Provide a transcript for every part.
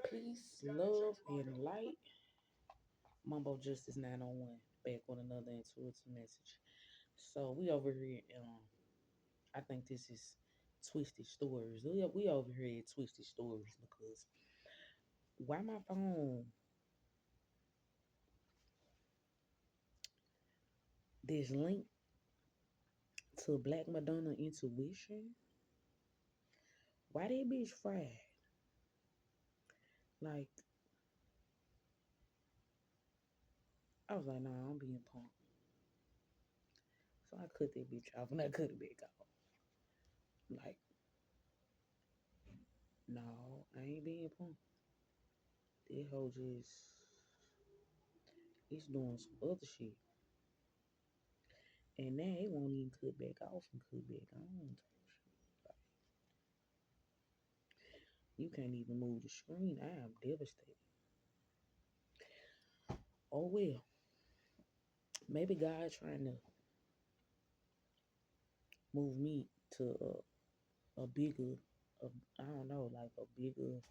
Peace, love, and light. Mumbo Justice 901 back with another intuitive message. So we over here, I think this is Twisted Stories. We over here at Twisted Stories because why my phone, this link to Black Madonna Intuition, why that bitch fried? Like, I was like, nah, I'm being punk. So I cut that bitch off and I cut it back off. Like, no, I ain't being punk. That hoe just, it's doing some other shit. And now it won't even cut back off and cut back on. Like, you can't even move the screen. I am devastated. Oh well, maybe God trying to move me to a bigger, a, I don't know, like a bigger,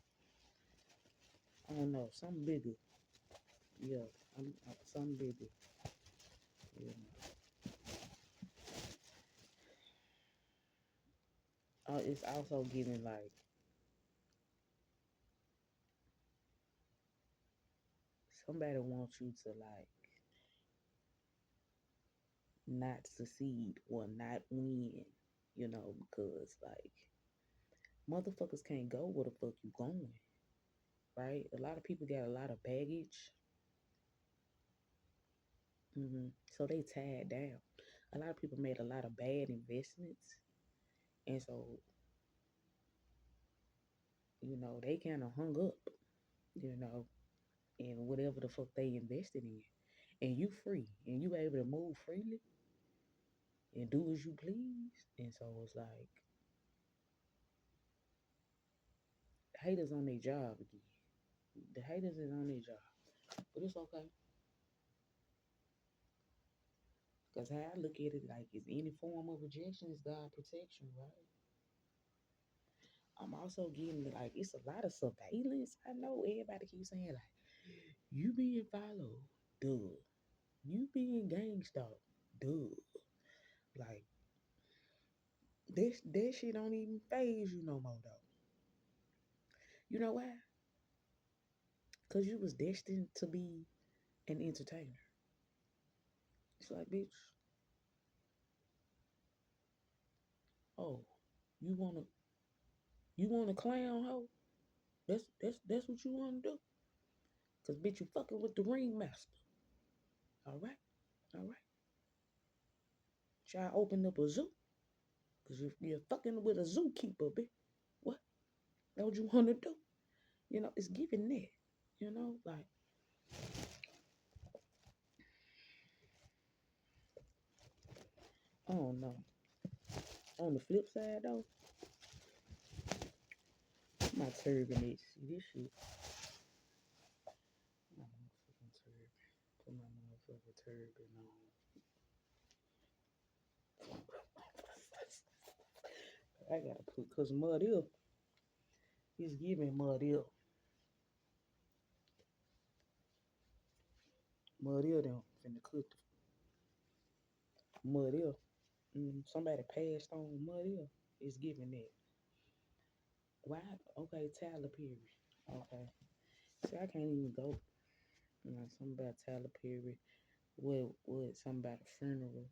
I don't know, something bigger. Yeah, something bigger. Yeah. It's also giving like somebody wants you to like not succeed or not win, because like motherfuckers can't go where the fuck you going, right? A lot of people got a lot of baggage. So they tied down. A lot of people made a lot of bad investments, and so they kind of hung up, you know, in whatever the fuck they invested in, and you free, and you able to move freely and do as you please, and so it's like haters on their job again. The haters is on their job, but it's okay, because how I look at it, like, is any form of rejection is God protection, right? I'm also getting like it's a lot of surveillance. I know everybody keeps saying like you being followed, duh. You being gang stalked, duh. Like this shit don't even phase you no more though. You know why? Cause you was destined to be an entertainer. It's like, bitch, oh, you wanna you wanna clown hoe? That's what you wanna do? Cause bitch, you fucking with the ringmaster. All right, all right. Try to open up a zoo. Cause you're fucking with a zookeeper, bitch. What? That what you wanna do? It's giving that. Like I don't know. On the flip side though, my turban is see this shit. My motherfucking turban. Put my motherfucking turban on. I gotta put cause mud up. He's giving mud up. Mud up them finna cook the mud up. Somebody passed on mud up. It's giving that. Why? Okay, Tyler Perry. Okay. See, I can't even go. Something about Tyler Perry. What? Something about a funeral.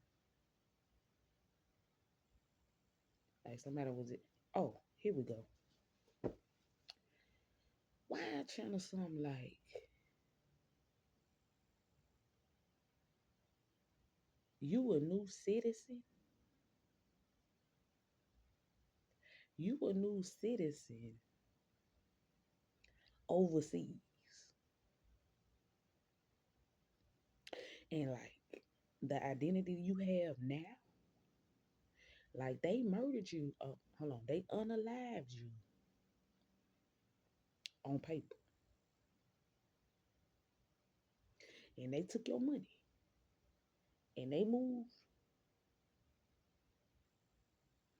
Like somebody was it. Oh, here we go. Why I channel something like you a new citizen? You a new citizen overseas. And like the identity you have now, like they murdered you. Oh, hold on. They unalived you on paper. And they took your money. And they moved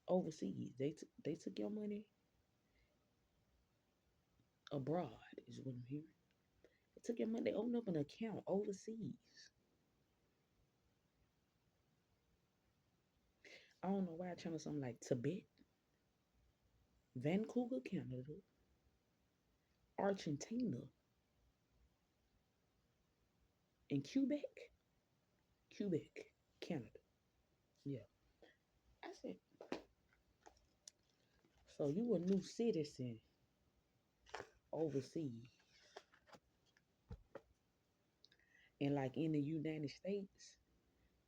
overseas. They took your money abroad, is what I'm hearing. They took your money, they opened up an account overseas. I don't know why I channel something like Tibet, Vancouver, Canada, Argentina, and Quebec, Canada. Yeah. I said, so you a new citizen overseas. And like in the United States,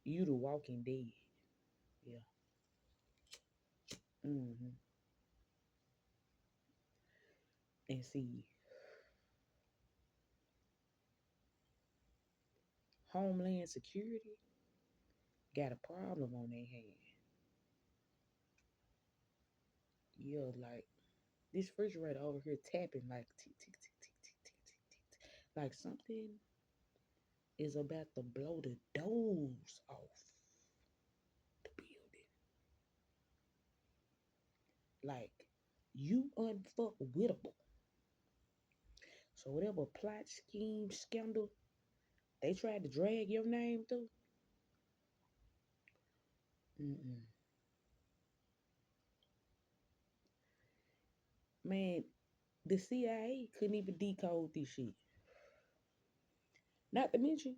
you the walking dead. Yeah. hmm And see, Homeland Security got a problem on their hand. Yeah, like this refrigerator over here tapping like tick tick tick tick tick tick tick tick. Like something is about to blow the doors off the building. Like you unfuckwittable. So whatever plot, scheme, scandal they tried to drag your name through, mm-mm. Man, the CIA couldn't even decode this shit. Not to mention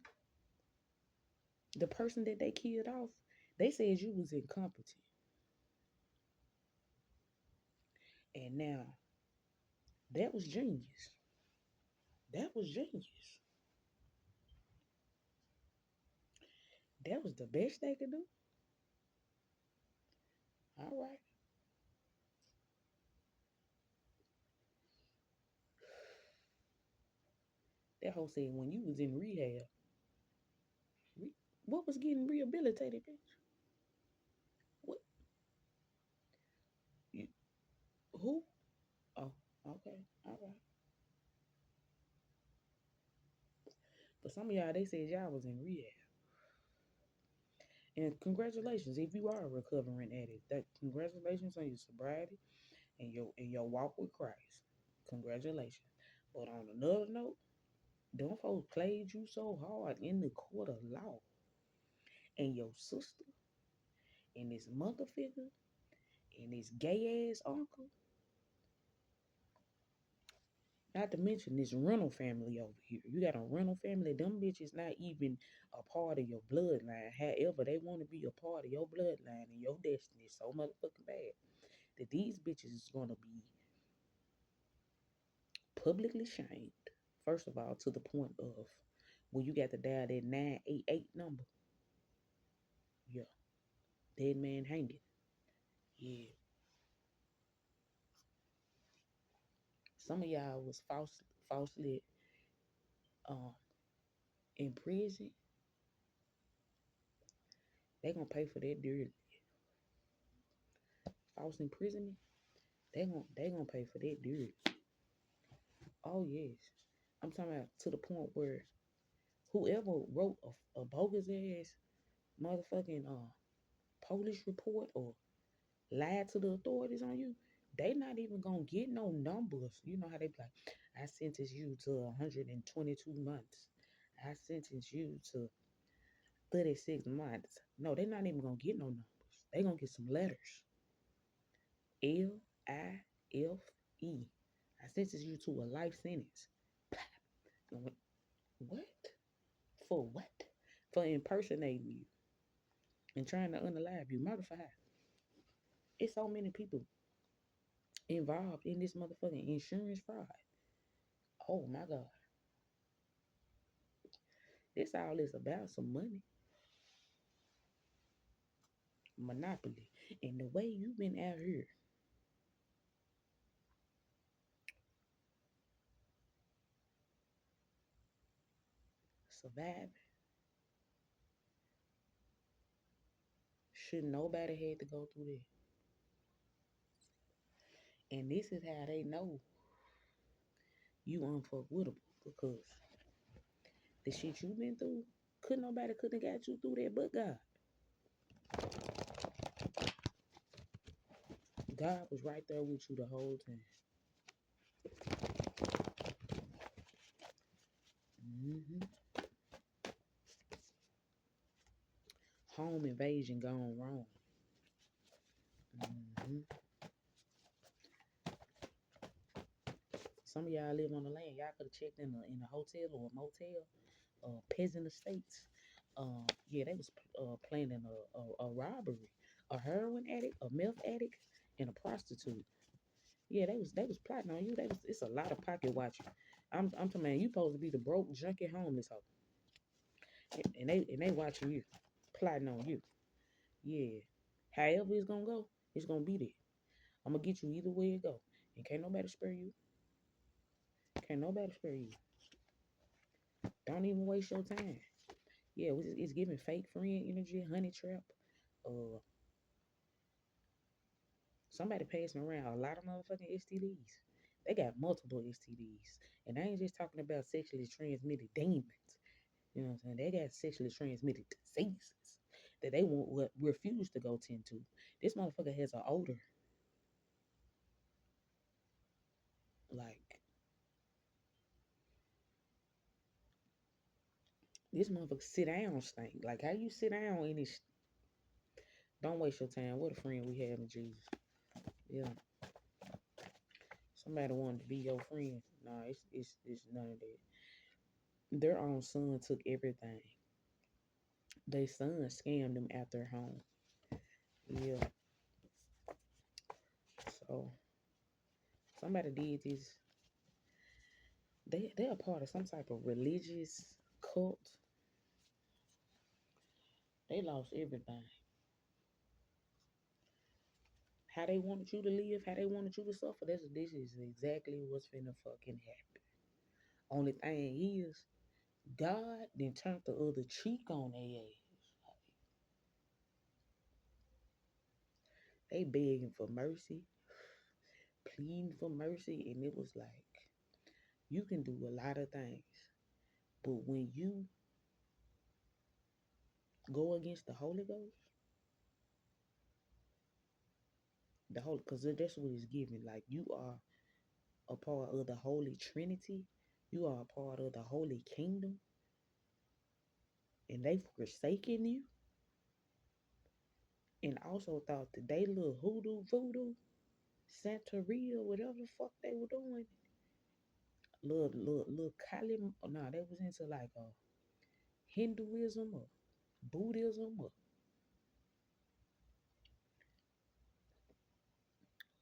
the person that they killed off. They said you was incompetent, and now that was genius. That was genius. That was the best they could do. All right. That whole said when you was in rehab, what was getting rehabilitated, bitch? What? You, who? Oh, okay. All right. But some of y'all, they said y'all was in rehab. And congratulations if you are a recovering addict. That congratulations on your sobriety and your walk with Christ. Congratulations. But on another note, them folks played you so hard in the court of law, and your sister and this mother figure and this gay ass uncle. Not to mention this rental family over here. You got a rental family. Them bitches not even a part of your bloodline. However, they want to be a part of your bloodline and your destiny so motherfucking bad that these bitches is gonna be publicly shamed. First of all, to the point of when you got to dial that 988 number. Yeah, dead man hanging. Yeah, some of y'all was falsely um in prison. They gonna pay for that dearly. False imprisonment. They gonna pay for that dearly. Oh yes, I'm talking about to the point where whoever wrote a bogus ass motherfucking police report or lied to the authorities on you, they not even gonna get no numbers. You know how they be like, I sentence you to 122 months. I sentence you to 36 months. No, they're not even gonna get no numbers. They gonna get some letters. Life. I sentence you to a life sentence. What? For what? For impersonating you and trying to unalive you. Matter of fact, it's so many people involved in this motherfucking insurance fraud. Oh my God. This all is about some money. Monopoly. And the way you've been out here surviving, should nobody had to go through that. And this is how they know you unfuckwittable because the shit you've been through, couldn't have got you through that but God. God was right there with you the whole time. Home invasion gone wrong. hmm Some of y'all live on the land. Y'all could have checked in a hotel or a motel, peasant estates. Yeah, they was planning a robbery, a heroin addict, a meth addict, and a prostitute. Yeah, they was plotting on you. It's a lot of pocket watching. I'm talking, man, you supposed to be the broke junkie homeless hoe, and they watching you, plotting on you. Yeah, however it's gonna go, it's gonna be there. I'm gonna get you either way it go, and can't nobody spare you. Can't nobody spare you. Don't even waste your time. Yeah, it's giving fake friend energy, honey trap. Uh, Somebody passing around a lot of motherfucking STDs. They got multiple STDs, and I ain't just talking about sexually transmitted demons. You know what I'm saying? They got sexually transmitted diseases that they won't refuse to go tend to. This motherfucker has an odor like this motherfucker sit down stink. Like how you sit down in this? Don't waste your time. What a friend we have in Jesus. Yeah, somebody wanted to be your friend. Nah, it's none of that. Their own son took everything. Their son scammed them at their home. Yeah, so somebody did this. They're a part of some type of religious cult. They lost everything. How they wanted you to live, how they wanted you to suffer. This is exactly what's finna fucking happen. Only thing is, God then turned the other cheek on their ass. They begging for mercy, pleading for mercy, and it was like, you can do a lot of things, but when you go against the Holy Ghost, the Holy, because that's what it's giving. Like you are a part of the Holy Trinity, you are a part of the Holy Kingdom, and they've forsaken you, and also thought that they little hoodoo voodoo Santeria, whatever the fuck they were doing. Little Kali, no, they was into like Hinduism or Buddhism or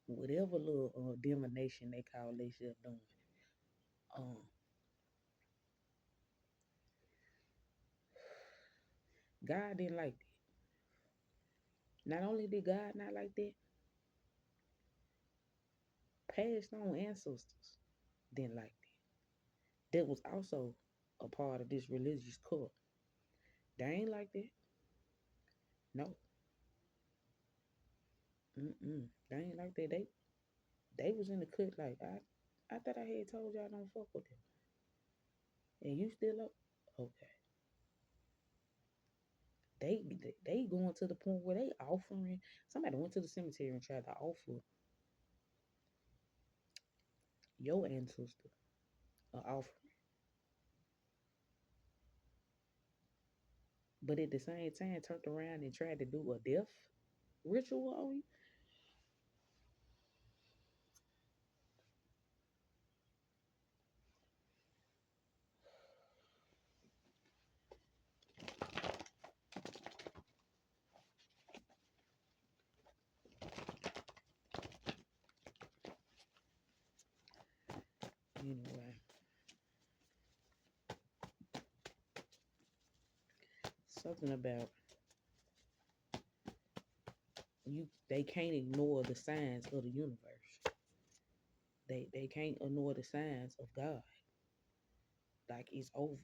whatever little divination they call themselves doing. Um, God didn't like that. Not only did God not like that, past on ancestors didn't like that. That was also a part of this religious cult. They ain't like that. No. They ain't like that. They was in the cut like I thought I had told y'all don't fuck with them. And you still up? Okay. They going to the point where they offering. Somebody went to the cemetery and tried to offer your ancestor an offering, but at the same time turned around and tried to do a death ritual on you. Anyway, something about you. They can't ignore the signs of the universe. They can't ignore the signs of God. Like it's over.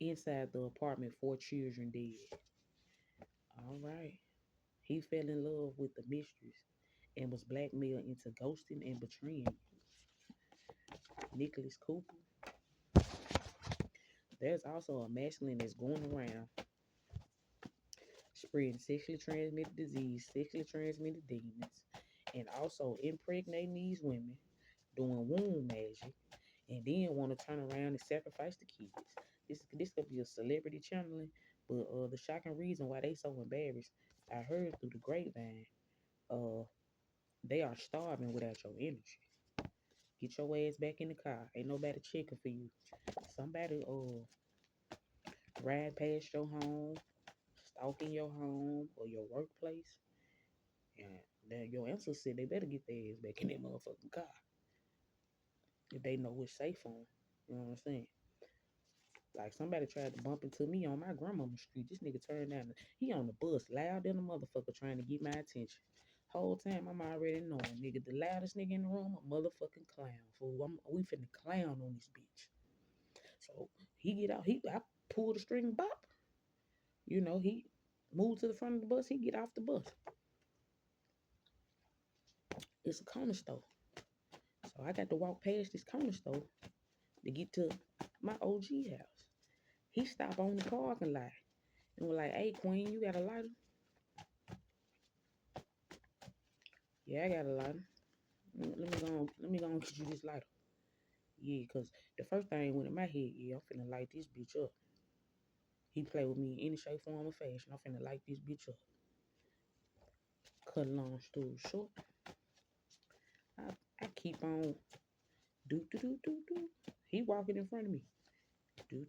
Inside the apartment, 4 children dead. All right. He fell in love with the mistress and was blackmailed into ghosting and betraying Nicholas Cooper. There's also a masculine that's going around spreading sexually transmitted disease, sexually transmitted demons, and also impregnating these women, doing womb magic, and then want to turn around and sacrifice the kids. This could be a celebrity channeling, But the shocking reason why they so embarrassed, I heard through the grapevine, uh, they are starving without your energy. Get your ass back in the car. Ain't nobody checking for you. Somebody ride past your home, stalking your home or your workplace, and then your ancestors said they better get their ass back in that motherfucking car if they know it's safe for them. You know what I'm saying? Like somebody tried to bump into me on my grandmama's street. This nigga turned down. He on the bus, loud than a motherfucker, trying to get my attention. Whole time I'm already knowing, nigga, the loudest nigga in the room, a motherfucking clown. Fool, we finna clown on this bitch. So he get out. I pull the string, bop. You know, he moved to the front of the bus. He get off the bus. It's a corner store. So I got to walk past this corner store to get to my OG house. He stopped on the parking lot and was like, "Hey, Queen, you got a lighter?" Yeah, I got a lighter. Let me go and get you this lighter. Yeah, cause the first thing went in my head, yeah, I'm finna light this bitch up. He play with me in any shape, form, or fashion. I'm finna light this bitch up. Cut a long story short, I keep on do. He walking in front of me. Do.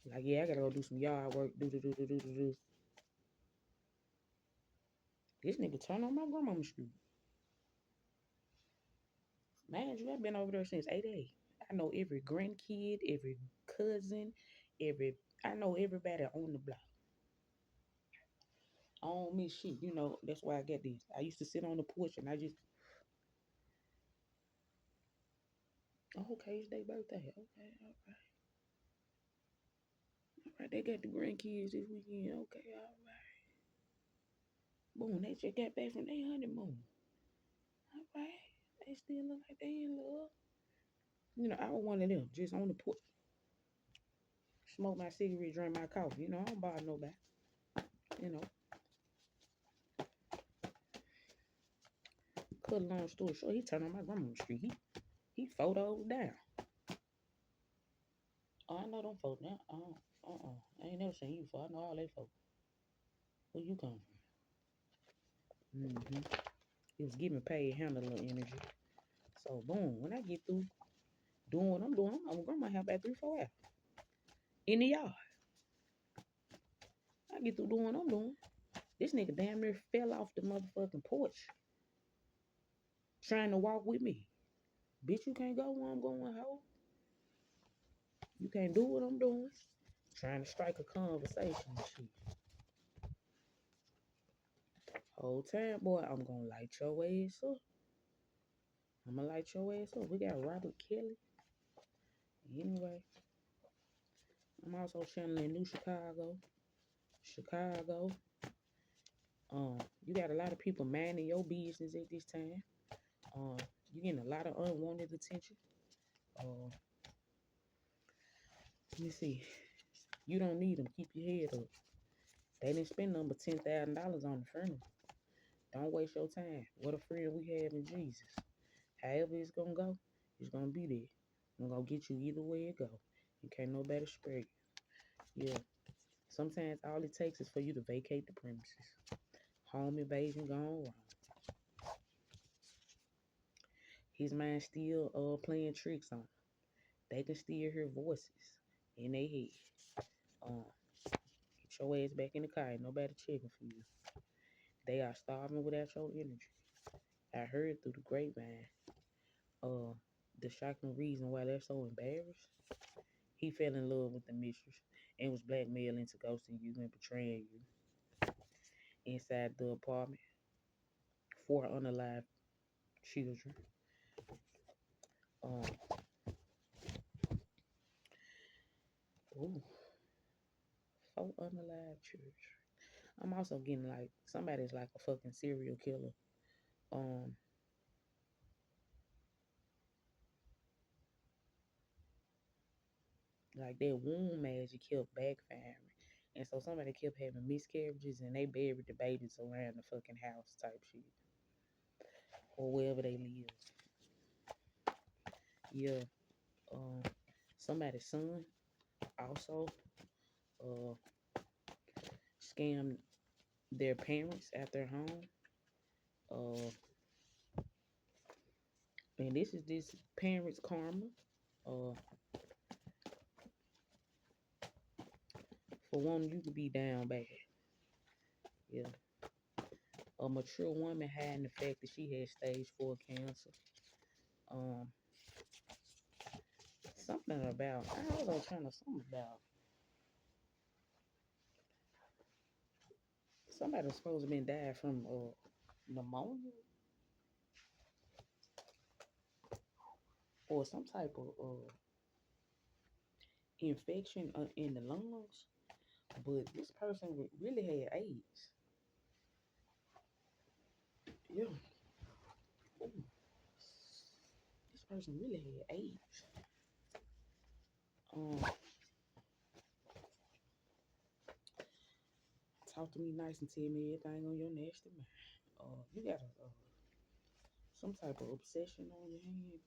Like, yeah, I gotta go do some yard work. Do. This nigga turn on my grandmama's street. Man, you, I've been over there since 8 a. I know every grandkid, every cousin, I know everybody on the block. I don't miss shit. You know, that's why I get this. I used to sit on the porch and I just, oh, okay, it's their birthday. Okay, all right. All right, they got the grandkids this weekend. Okay, all right. Boom, they just got back from their honeymoon. All right. They still look like they in love. You know, I was one of them, just on the porch. Smoke my cigarette, drink my coffee. You know, I don't bother nobody. You know, cut a long story short, he turned on my grandma's street. He photos down. Oh, I know them folks now. I ain't never seen you before. I know all they folks. Where you come from? Mm-hmm. It was giving paid handle a little energy. So boom, when I get through doing what I'm doing, I'm grandma have about 3-4 hours in the yard. I get through doing what I'm doing. This nigga damn near fell off the motherfucking porch trying to walk with me. Bitch, you can't go where I'm going, hoe. You can't do what I'm doing. Trying to strike a conversation and shit. Whole time, boy, I'm gonna light your ass up. I'm gonna light your ass up. We got Robert Kelly. Anyway, I'm also channeling New Chicago. Chicago. You got a lot of people minding your business at this time. You getting a lot of unwanted attention. Let me see. You don't need them. Keep your head up. They didn't spend number $10,000 on the funeral. Don't waste your time. What a friend we have in Jesus. However it's gonna go, it's gonna be there. I'm gonna get you either way it go. You can't nobody spare you. Yeah. Sometimes all it takes is for you to vacate the premises. Home invasion gone wrong. His mind still playing tricks on them. They can still hear voices in their head. Get your ass back in the car. Ain't nobody checking for you. They are starving without your energy. I heard through the grapevine, the shocking reason why they're so embarrassed. He fell in love with the mistress and was blackmailed into ghosting you and betraying you inside the apartment. 4 unalive children. Um, ooh, 4 unalive children. I'm also getting like somebody's like a fucking serial killer. Um, like their womb magic kept backfiring. And so somebody kept having miscarriages and they buried the babies around the fucking house type shit. Or wherever they live. Yeah. Um, somebody's son also uh scam their parents at their home. Uh, and this parents' karma. Uh, for wanting you to be down bad. Yeah. A mature woman hiding the fact that she had stage 4 cancer. Um, something about I was trying to something about somebody was supposed to been died from pneumonia or some type of infection in the lungs, but this person really had AIDS. Yeah. Ooh, this person really had AIDS. Talk to me nice and tell me everything on your nasty mind. You got some type of obsession on your hand.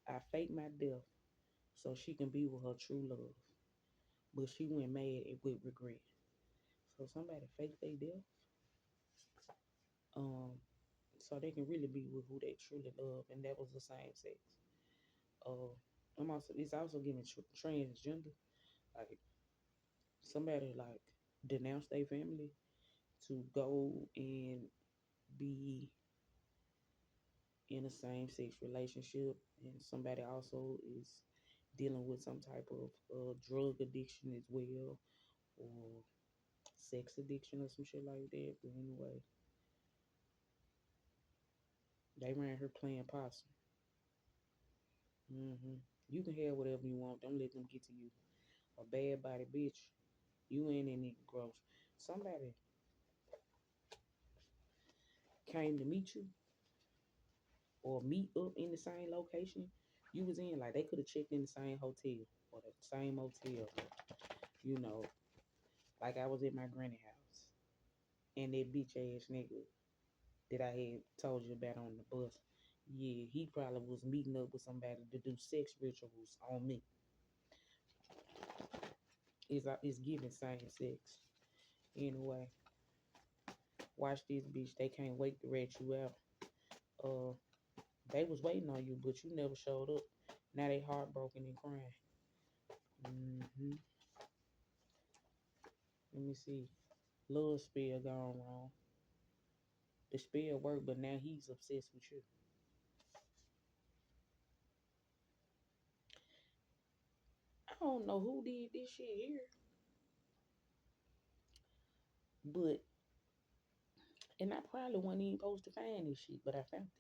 I fake my death so she can be with her true love, but she went mad with regret. So somebody fake their death, um, so they can really be with who they truly love, and that was the same sex. Uh, it's also giving transgender, like somebody like denounce their family to go and be in a same sex relationship, and somebody also is dealing with some type of drug addiction as well, or sex addiction or some shit like that. But anyway, they ran her playing possum. You can have whatever you want. Don't let them get to you. A bad body bitch, you ain't in it gross. Somebody came to meet you or meet up in the same location you was in. Like they could have checked in the same hotel or the same motel. You know, like I was at my granny house and that bitch ass nigga that I had told you about on the bus. Yeah, he probably was meeting up with somebody to do sex rituals on me. It's giving same sex. Anyway, watch this bitch. They can't wait to rat you out. Uh, they was waiting on you, but you never showed up. Now they heartbroken and crying. hmm Let me see. Love spell gone wrong. The spell worked, but now he's obsessed with you. I don't know who did this shit here, but and I probably wasn't even supposed to find this shit, but I found it.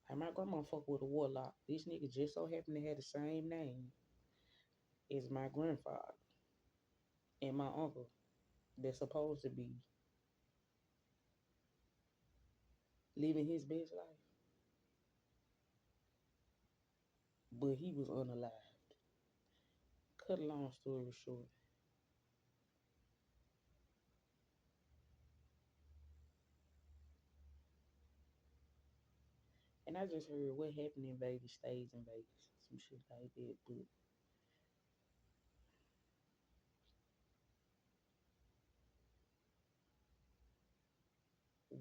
Like my grandma fuck with a warlock. This nigga just so happened to have the same name as my grandfather and my uncle. They're supposed to be living his best life, but he was unalived. Cut a long story short, and I just heard what happened in Vegas stays in Vegas, some shit like that. But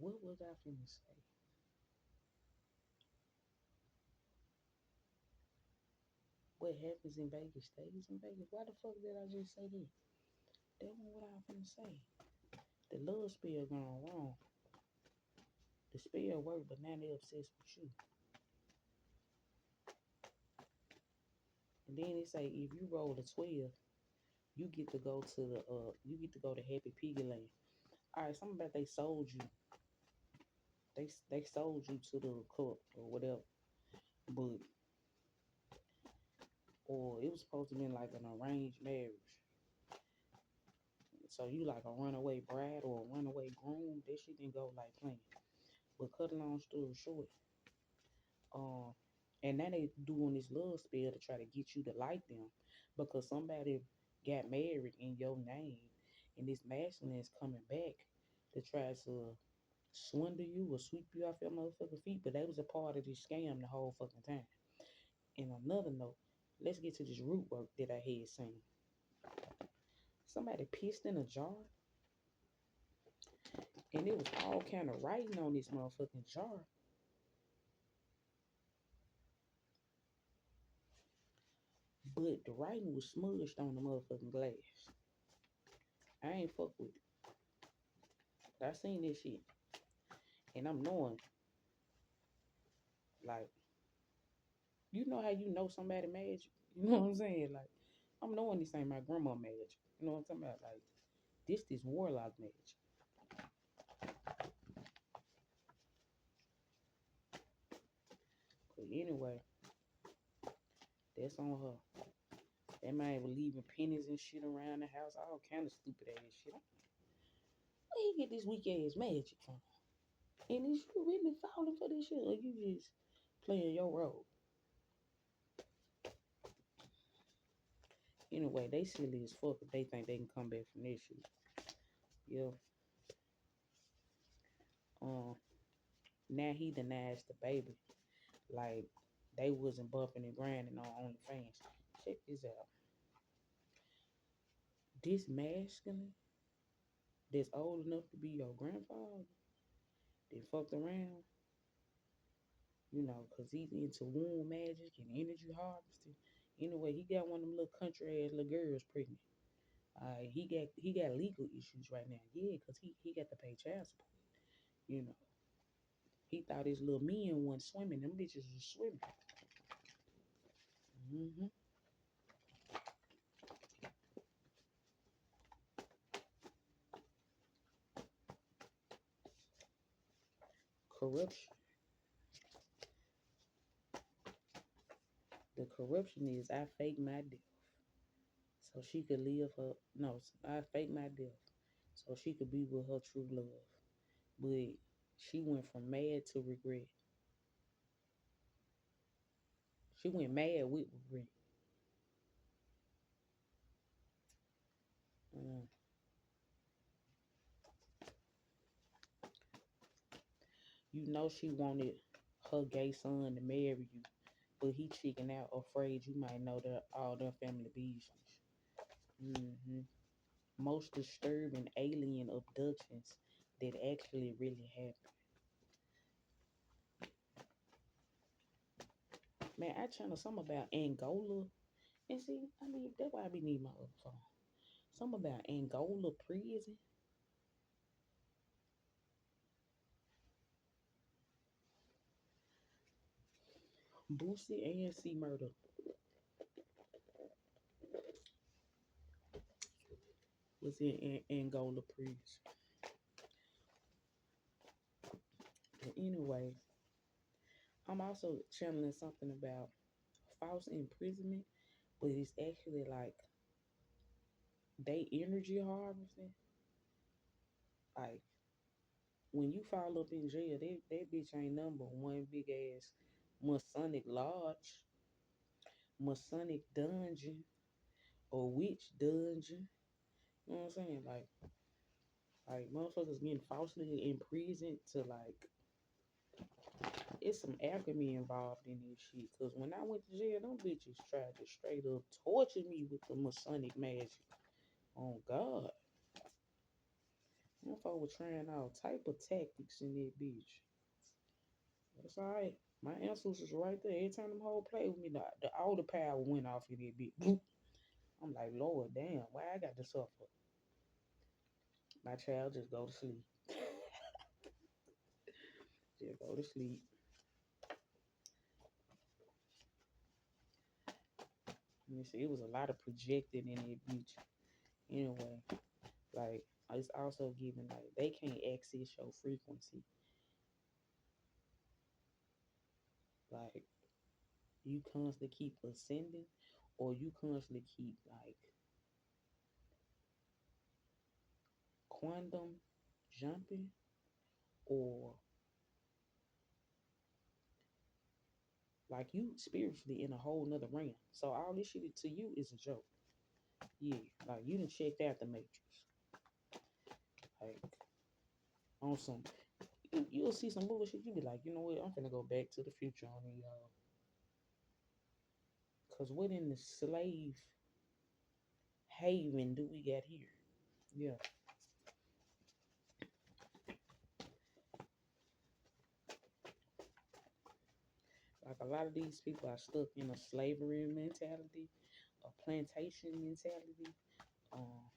what was I finna say? What happens in Vegas stays in Vegas. Why the fuck did I just say that? That wasn't what I was finna say. The love spell gone wrong. The spell worked, but now they obsessed with you. And then it say if you roll a 12, you get to go to the Happy Piggy Land. All right, something about they sold you. They sold you to the club or whatever, but or it was supposed to be like an arranged marriage. So you like a runaway bride or a runaway groom. That shit didn't go like planned. But cut a long story short, um, and now they doing this love spell to try to get you to like them because somebody got married in your name, and this masculine is coming back to try to swindle you or sweep you off your motherfucking feet. But they was a part of this scam the whole fucking time. And another note. let's get to this root work that I had seen. Somebody pissed in a jar, and it was all kind of writing on this motherfucking jar. But the writing was smudged on the motherfucking glass. I ain't fuck with it. I seen this shit. And I'm knowing, like, you know how you know somebody magic? You know what I'm saying? Like, I'm knowing this ain't my grandma magic. You know what I'm talking about? Like, this warlock magic. But anyway, that's on her. That man was leaving pennies and shit around the house, all kind of stupid ass shit. Where you get this weak ass magic from? And is you really falling for this shit, or you just playing your role? Anyway, they silly as fuck if they think they can come back from this shit. Yeah. Um. Now he denies the baby. Like they wasn't bumping and grinding on OnlyFans. Check this out. This masculine that's old enough to be your grandfather that fucked around, you know, because he's into womb magic and energy harvesting. Anyway, he got one of them little country ass little girls pregnant. He got legal issues right now. Yeah, because he got to pay child support. You know, he thought his little men wasn't swimming. Them bitches was swimming. Hmm. Corruption. The corruption is I fake my death so she could live her. No, I fake my death so she could be with her true love. But she went from mad to regret. She went mad with regret. Mm. You know she wanted her gay son to marry you, but he chicken out, afraid you might know that all their family business. Hmm. Most disturbing alien abductions that actually really happened. Man, I channel something about Angola. And see, I mean, that's why I be needing my other phone. Something about Angola prison. Boosie and C Murder was in Angola prison. But anyway, I'm also channeling something about false imprisonment, but it's actually like they energy harvesting. Like when you fall up in jail, that bitch ain't number one big ass Masonic lodge, Masonic dungeon, or witch dungeon. You know what I'm saying? Like motherfuckers getting falsely imprisoned to like it's some alchemy involved in this shit. Cause when I went to jail, them bitches tried to straight up torture me with the Masonic magic. Oh God. Them folk were trying all type of tactics in that bitch. That's alright. My answers was right there. Every time them whole play with me, the all the power went off in that bitch. Boop. I'm like, Lord damn, why I got to suffer? My child just go to sleep. Just go to sleep. Let me see. It was a lot of projecting in that bitch. Anyway, like it's also giving like they can't access your frequency. Like you constantly keep ascending, or you constantly keep like quantum jumping, or like you spiritually in a whole nother realm. So all this shit to you is a joke. Yeah, like you done checked out the matrix. Like on some, you'll see some bullshit. You be like, you know what? I'm finna go back to the future on the Cause what in the slave haven do we got here? Yeah. Like a lot of these people are stuck in a slavery mentality, a plantation mentality. Um,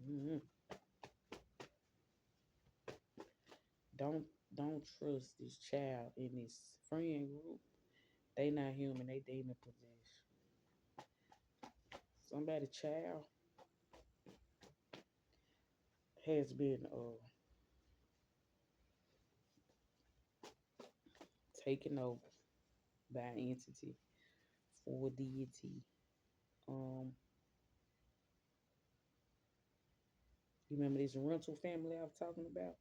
mhm. Don't don't trust this child in this friend group. They not human. They demon possessed. Somebody child has been taken over by an entity or deity. Um, you remember this rental family I was talking about?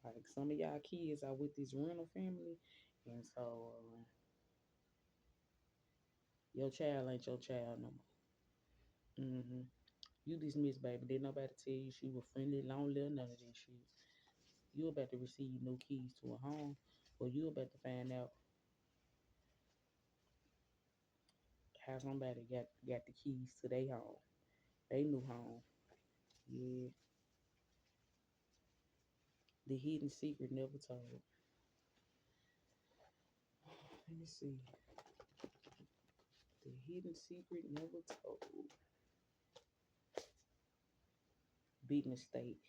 Like some of y'all kids are with this rental family, and so your child ain't your child no more. You dismissed, baby. Did nobody tell you she was friendly, lonely, or none of that shit. You about to receive new keys to a home, or you about to find out how somebody got the keys to their home, they new home. Yeah, the hidden secret never told. Let me see. The hidden secret never told. Big mistake.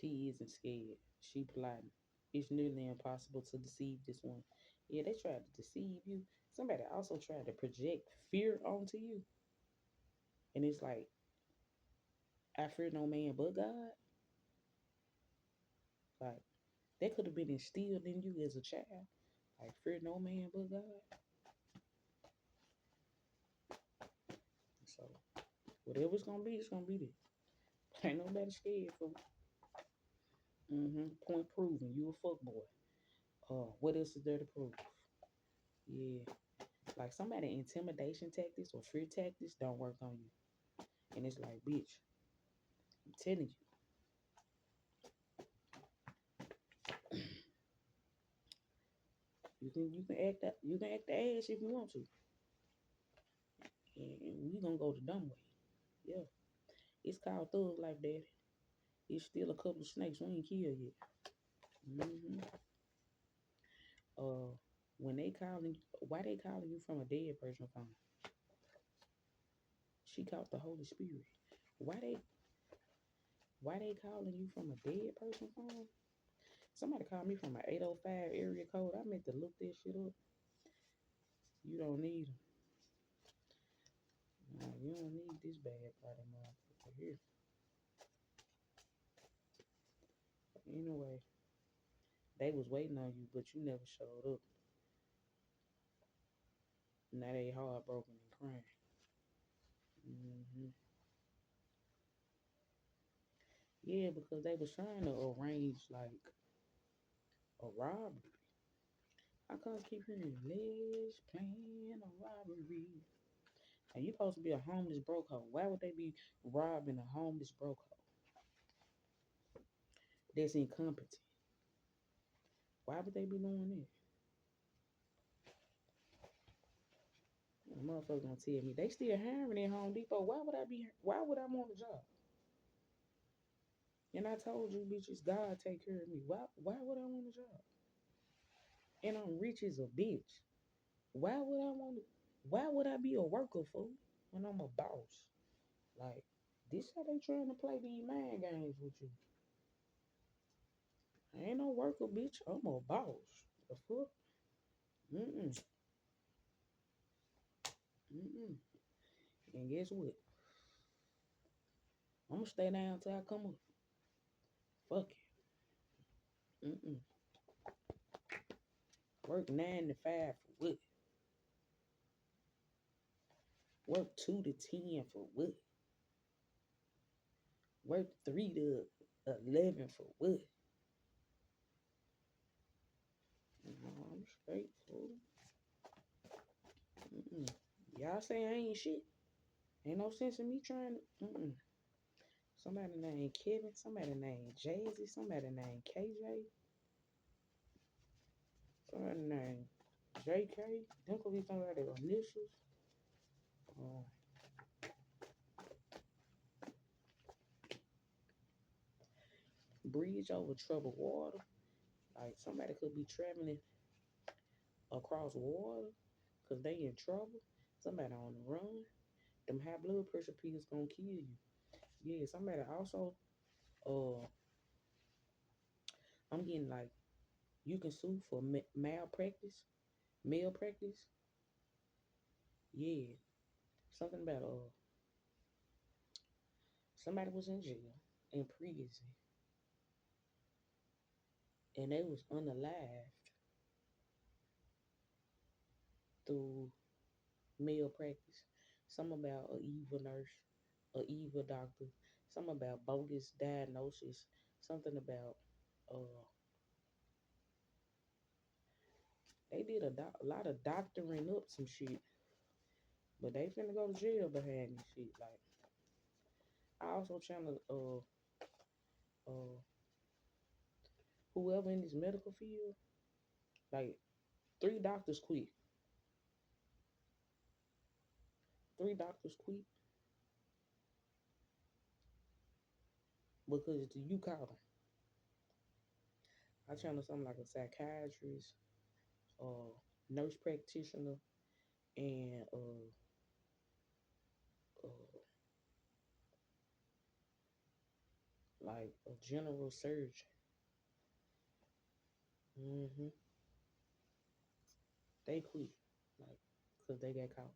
She isn't scared. She plotting. It's nearly impossible to deceive this one. Yeah, they tried to deceive you. Somebody also tried to project fear onto you. And it's like, I fear no man but God. Like, that could have been instilled in you as a child. Like, fear no man but God. So, whatever's gonna be, it's gonna be there. Ain't nobody scared for point proven. You a fuck boy. What else is there to prove? Yeah. Like somebody intimidation tactics or fear tactics don't work on you. And it's like, bitch, I'm telling you, you can act the ass if you want to. And we gonna go the dumb way. Yeah. It's called Thug Life, Daddy. It's still a couple of snakes we ain't killed yet. hmm Uh, when they calling, why they calling you from a dead person phone? She caught the Holy Spirit. Why they why they calling you from a dead person phone? Somebody called me from an 805 area code. I meant to look this shit up. You don't need them. Nah, you don't need this bad body motherfucker here. Anyway, they was waiting on you, but you never showed up. Now they heartbroken and crying. hmm Yeah, because they was trying to arrange like a robbery. I can't keep hearing let's plan a robbery. And you supposed to be a homeless broke hoe. Why would they be robbing a homeless broke hoe that's incompetent? Why would they be doing that? The motherfucker gonna tell me they still hiring at Home Depot. Why would I be? Why would I want a job? And I told you bitches, God take care of me. Why would I want a job? And I'm rich as a bitch. Why would I want to? Why would I be a worker for when I'm a boss? Like this how they trying to play these mind games with you. I ain't no worker, bitch. I'm a boss. The fuck? Mm-mm. Mm-mm. And guess what? I'm gonna stay down till I come up. Fuck it. Mm-mm. Work 9 to 5 for what? Work 2 to 10 for what? Work 3 to 11 for what? No, I'm straight, fool. Mm-mm. Y'all say I ain't shit. Ain't no sense in me trying to. Mm-mm. Somebody named Kevin, somebody named Jazzy, somebody named KJ. Somebody named JK. Them could be somebody initials. Uh, bridge over troubled water. Like somebody could be traveling across water because they in trouble. Somebody on the run. Them high blood pressure pills gonna kill you. Yeah, somebody also. Uh, I'm getting like you can sue for malpractice. Malpractice. Yeah, something about somebody was in jail in prison and they was unalived through malpractice. Some about a evil nurse, a evil doctor. Some about bogus diagnosis. Something about uh they did a lot of doctoring up some shit, but they finna go to jail behind this shit. Like I also trying to uh whoever in this medical field, like three doctors quit. Three doctors quit because you caught them. I channel something like a psychiatrist, nurse practitioner, and uh, like a general surgeon. hmm They quit, like, cause they got caught.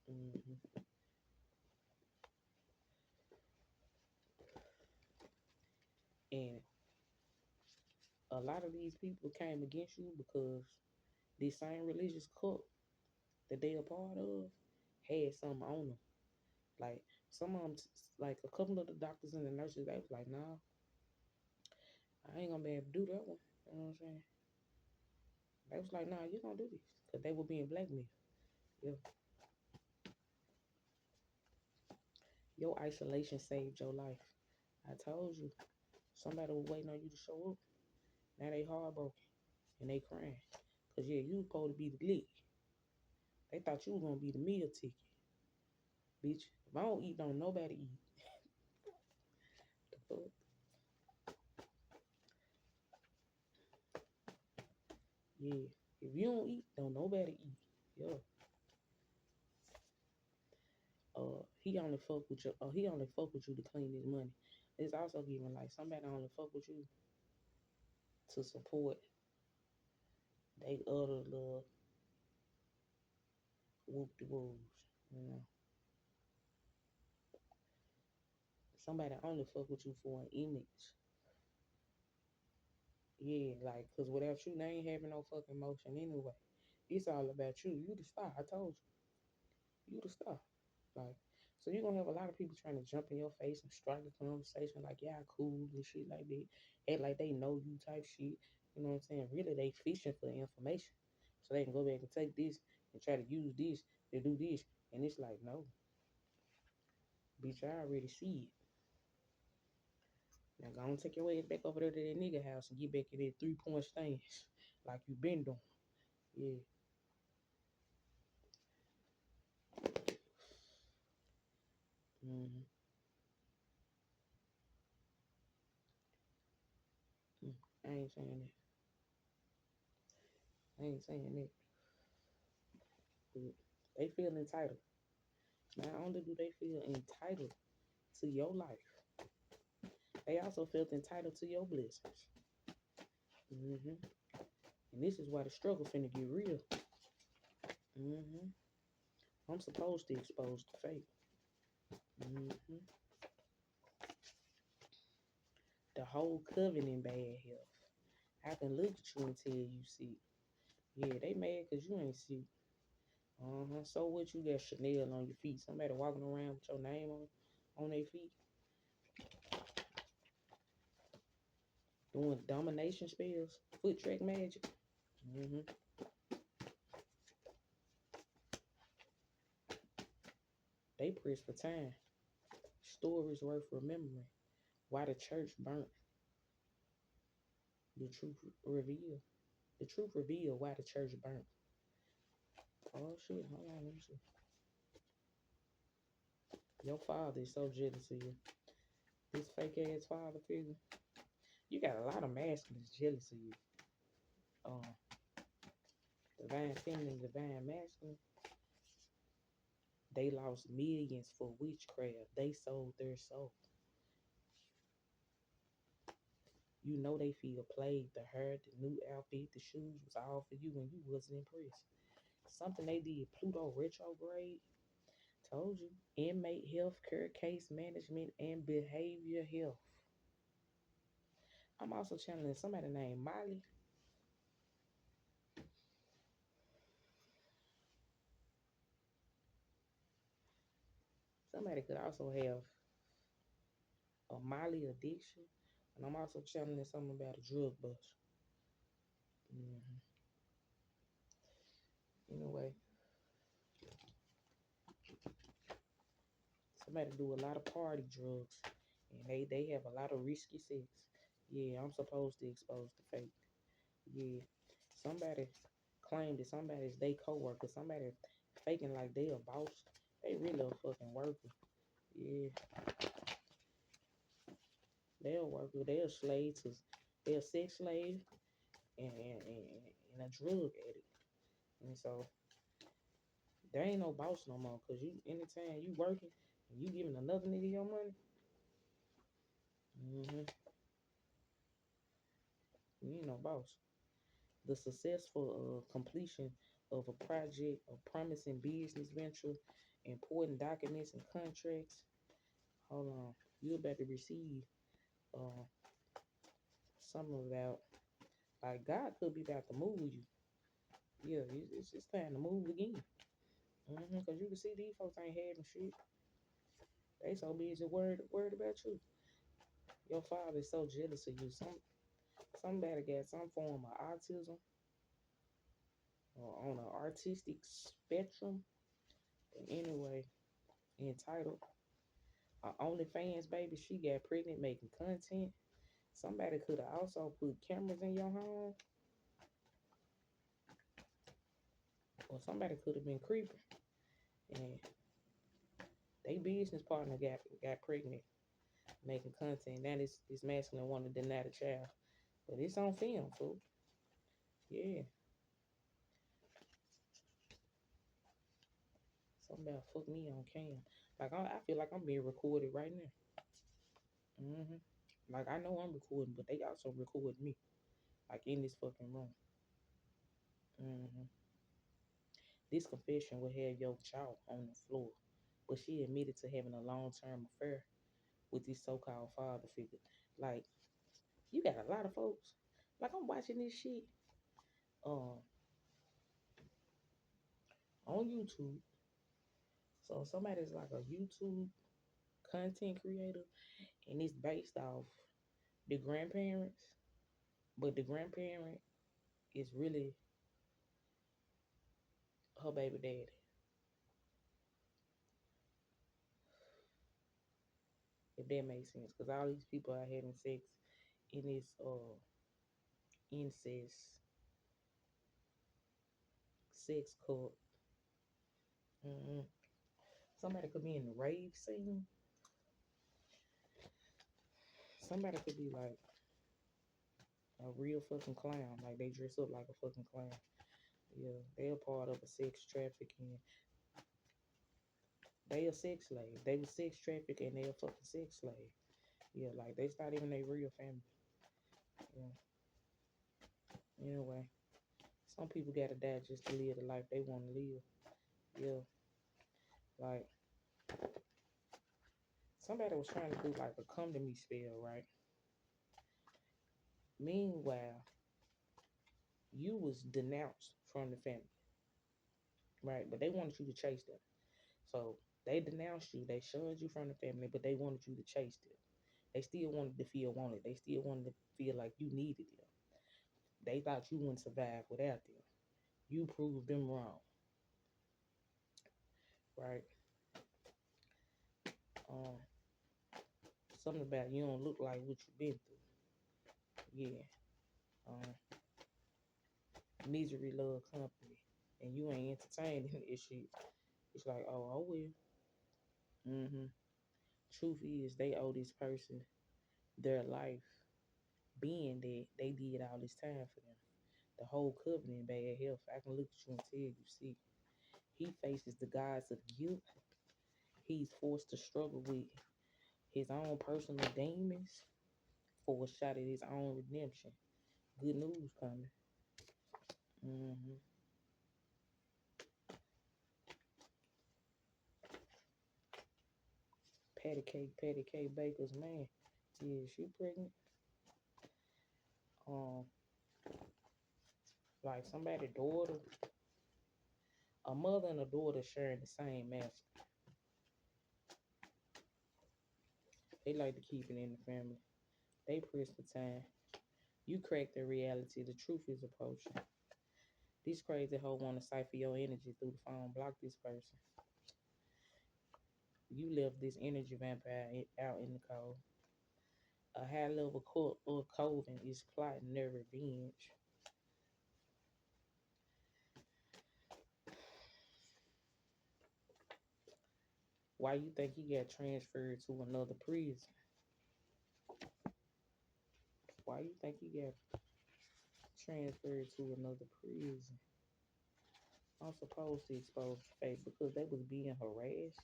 hmm And a lot of these people came against you because this same religious cult that they a part of had something on them. Like some of them, like a couple of the doctors and the nurses, they was like, "Nah, I ain't gonna be able to do that one." You know what I'm saying? They was like, "Nah, you gonna do this," because they were being blackmailed. Yeah, your isolation saved your life. I told you, somebody was waiting on you to show up. Now they heartbroken and they crying. Cause yeah, you supposed to be the lick. They thought you was gonna be the meal ticket, bitch. If I don't eat, don't nobody eat. The fuck? Yeah. If you don't eat, don't nobody eat. Yeah. He only fuck with you. He only fuck with you to clean his money. It's also giving like somebody only fuck with you to support they other little whoop de woos. You know, somebody only fuck with you for an image. Yeah, like, cause without you, they ain't having no fucking motion anyway. It's all about you. You the star. I told you, you the star. Like, so you're gonna have a lot of people trying to jump in your face and strike a conversation like, yeah, cool and shit like that. Act like they know you type shit. You know what I'm saying? Really, they fishing for information. So they can go back and take this and try to use this to do this. And it's like, no, bitch, I already see it. Now go on take your ass back over there to that nigga house and get back in that 3-point stance like you been doing. Yeah. Mm-hmm. I ain't saying that. I ain't saying that. But they feel entitled. Not only do they feel entitled to your life, they also felt entitled to your blessings. hmm And this is why the struggle finna get real. hmm I'm supposed to expose the fake. hmm The whole covenant bad health. I can look at you and tell you sick. Yeah, they mad because you ain't sick. So what, you got Chanel on your feet? Somebody walking around with your name on their feet, doing domination spells, foot track magic. hmm They press for time. Stories worth remembering. Why the church burnt, the truth revealed. The truth revealed why the church burnt. Oh shit, hold on, let me see. Your father is so jealous of you. This fake ass father figure. You got a lot of masculines jealous of you. Um, divine feminine, divine masculine. They lost millions for witchcraft. They sold their soul. You know they feel played. The hair, the new outfit, the shoes was all for you when you wasn't impressed. Something they did, Pluto retrograde. Told you. Inmate health care, case management, and behavior health. I'm also channeling somebody named Molly. Somebody could also have a Molly addiction. And I'm also channeling something about a drug bust. Mm-hmm. Anyway, somebody do a lot of party drugs. And they have a lot of risky sex. Yeah, I'm supposed to expose the fake. Yeah. Somebody claimed that somebody's they co-worker. Somebody faking like they a boss. They really a fucking worker. Yeah. They're a worker. They're a slave to they're a sex slave and a drug addict. And so there ain't no boss no more. Cause you anytime you working and you giving another nigga your money, mm-hmm, you ain't no boss. The successful completion of a project, a promising business venture, important documents and contracts. Hold on, you're about to receive uh, something about like God could be about to move you. Yeah, it's time to move again. Cause you can see these folks ain't having shit. They so busy worried about you. Your father is so jealous of you. Somebody got some form of autism or on an artistic spectrum. But anyway, entitled OnlyFans baby, she got pregnant making content. Somebody could have also put cameras in your home, or somebody could have been creeping, and they business partner got pregnant making content. Now this masculine want to deny the child, but it's on film, fool. Yeah, something about fuck me on cam. Like I feel like I'm being recorded right now. Like I know I'm recording, but they also record me, like in this fucking room. hmm This confession will have your jaw on the floor, but she admitted to having a long-term affair with this so-called father figure. Like you got a lot of folks. Like I'm watching this shit uh, on YouTube. So somebody's like a YouTube content creator, and it's based off the grandparents, but the grandparent is really her baby daddy. If that makes sense, because all these people are having sex in this incest sex cult. Mm-hmm. Somebody could be in the rave scene. Somebody could be like a real fucking clown. Like they dress up like a fucking clown. Yeah, they're part of a sex trafficking. They a sex slave. They were sex trafficked and they a fucking sex slave. Yeah, like they not even a real family. Yeah. Anyway, some people gotta die just to live the life they want to live. Yeah, like somebody was trying to do like a come to me spell, right? Meanwhile, you was denounced from the family, right? But they wanted you to chase them. So they denounced you, they shunned you from the family, but they wanted you to chase them. They still wanted to feel wanted. They still wanted to feel like you needed them. They thought you wouldn't survive without them. You proved them wrong, right? Um, Something about you don't look like what you've been through. Yeah. Um, Misery love company, and you ain't entertaining this shit. It's like, oh well. Mm-hmm. Truth is, they owe this person their life, being that they did all this time for them. The whole covenant bad health. I can look at you and tell you, see, he faces the gods of guilt. He's forced to struggle with his own personal demons for a shot at his own redemption. Good news coming. Mm-hmm. Patty Cake Baker's man. Yeah, she pregnant. Um, like somebody's daughter, a mother and a daughter sharing the same master. They like to keep it in the family. They press for time. You crack the reality. The truth is approaching. This crazy hoe want to siphon your energy through the phone. Block this person. You left this energy vampire out in the cold. A high level court or coven is plotting their revenge. Why you think he got transferred to another prison? Why you think he got transferred to another prison? I'm supposed to expose the fact because they was being harassed.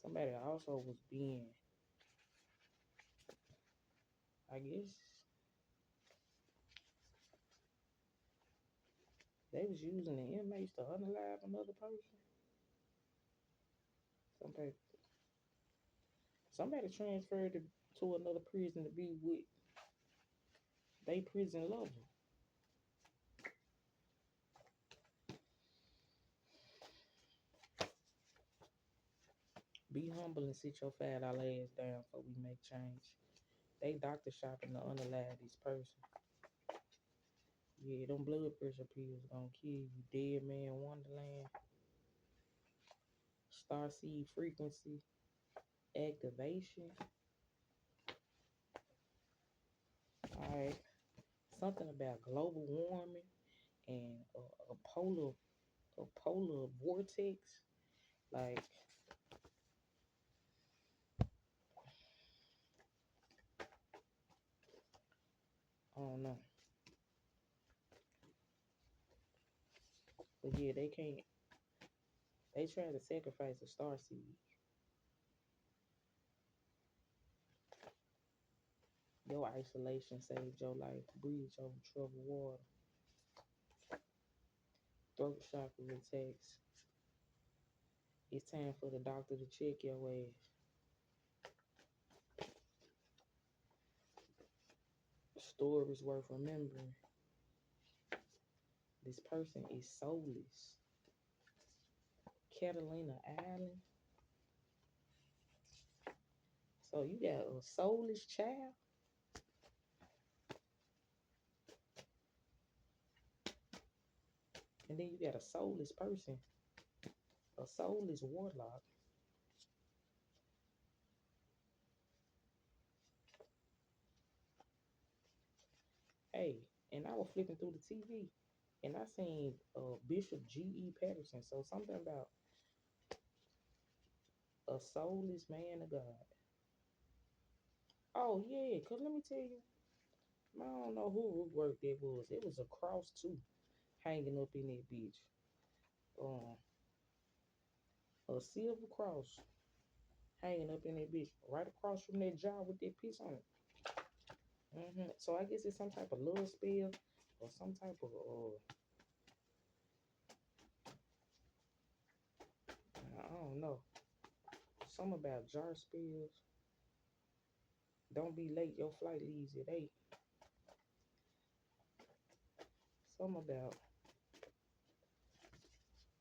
Somebody also was being, I guess, they was using the inmates to unalive another person. Somebody, somebody transferred to another prison to be with they prison lover. Be humble and sit your fat all ass down before we make change. They doctor shopping to unalive this person. Yeah, them blood pressure pills gonna kill you. Dead man wonderland. Starseed frequency activation. Alright. Something about global warming and a polar vortex. Like, I don't know. But yeah, they can't. They try to sacrifice a star seed. Your isolation saved your life. Bridge over troubled water. Throat chakra attacks. It's time for the doctor to check your ass. Stories worth remembering. This person is soulless. Catalina Island. So you got a soulless child, and then you got a soulless person, a soulless warlock. Hey, and I was flipping through the TV, and I seen Bishop G.E. Patterson. So something about a soulless man of God. Oh yeah, cause let me tell you, I don't know who work that was. It was a cross too, hanging up in that bitch. Um, a silver cross hanging up in that bitch, right across from that jar with that piece on it. So I guess it's some type of love spell or some type of I don't know. Something about jar spells. Don't be late. Your flight leaves at 8. Something about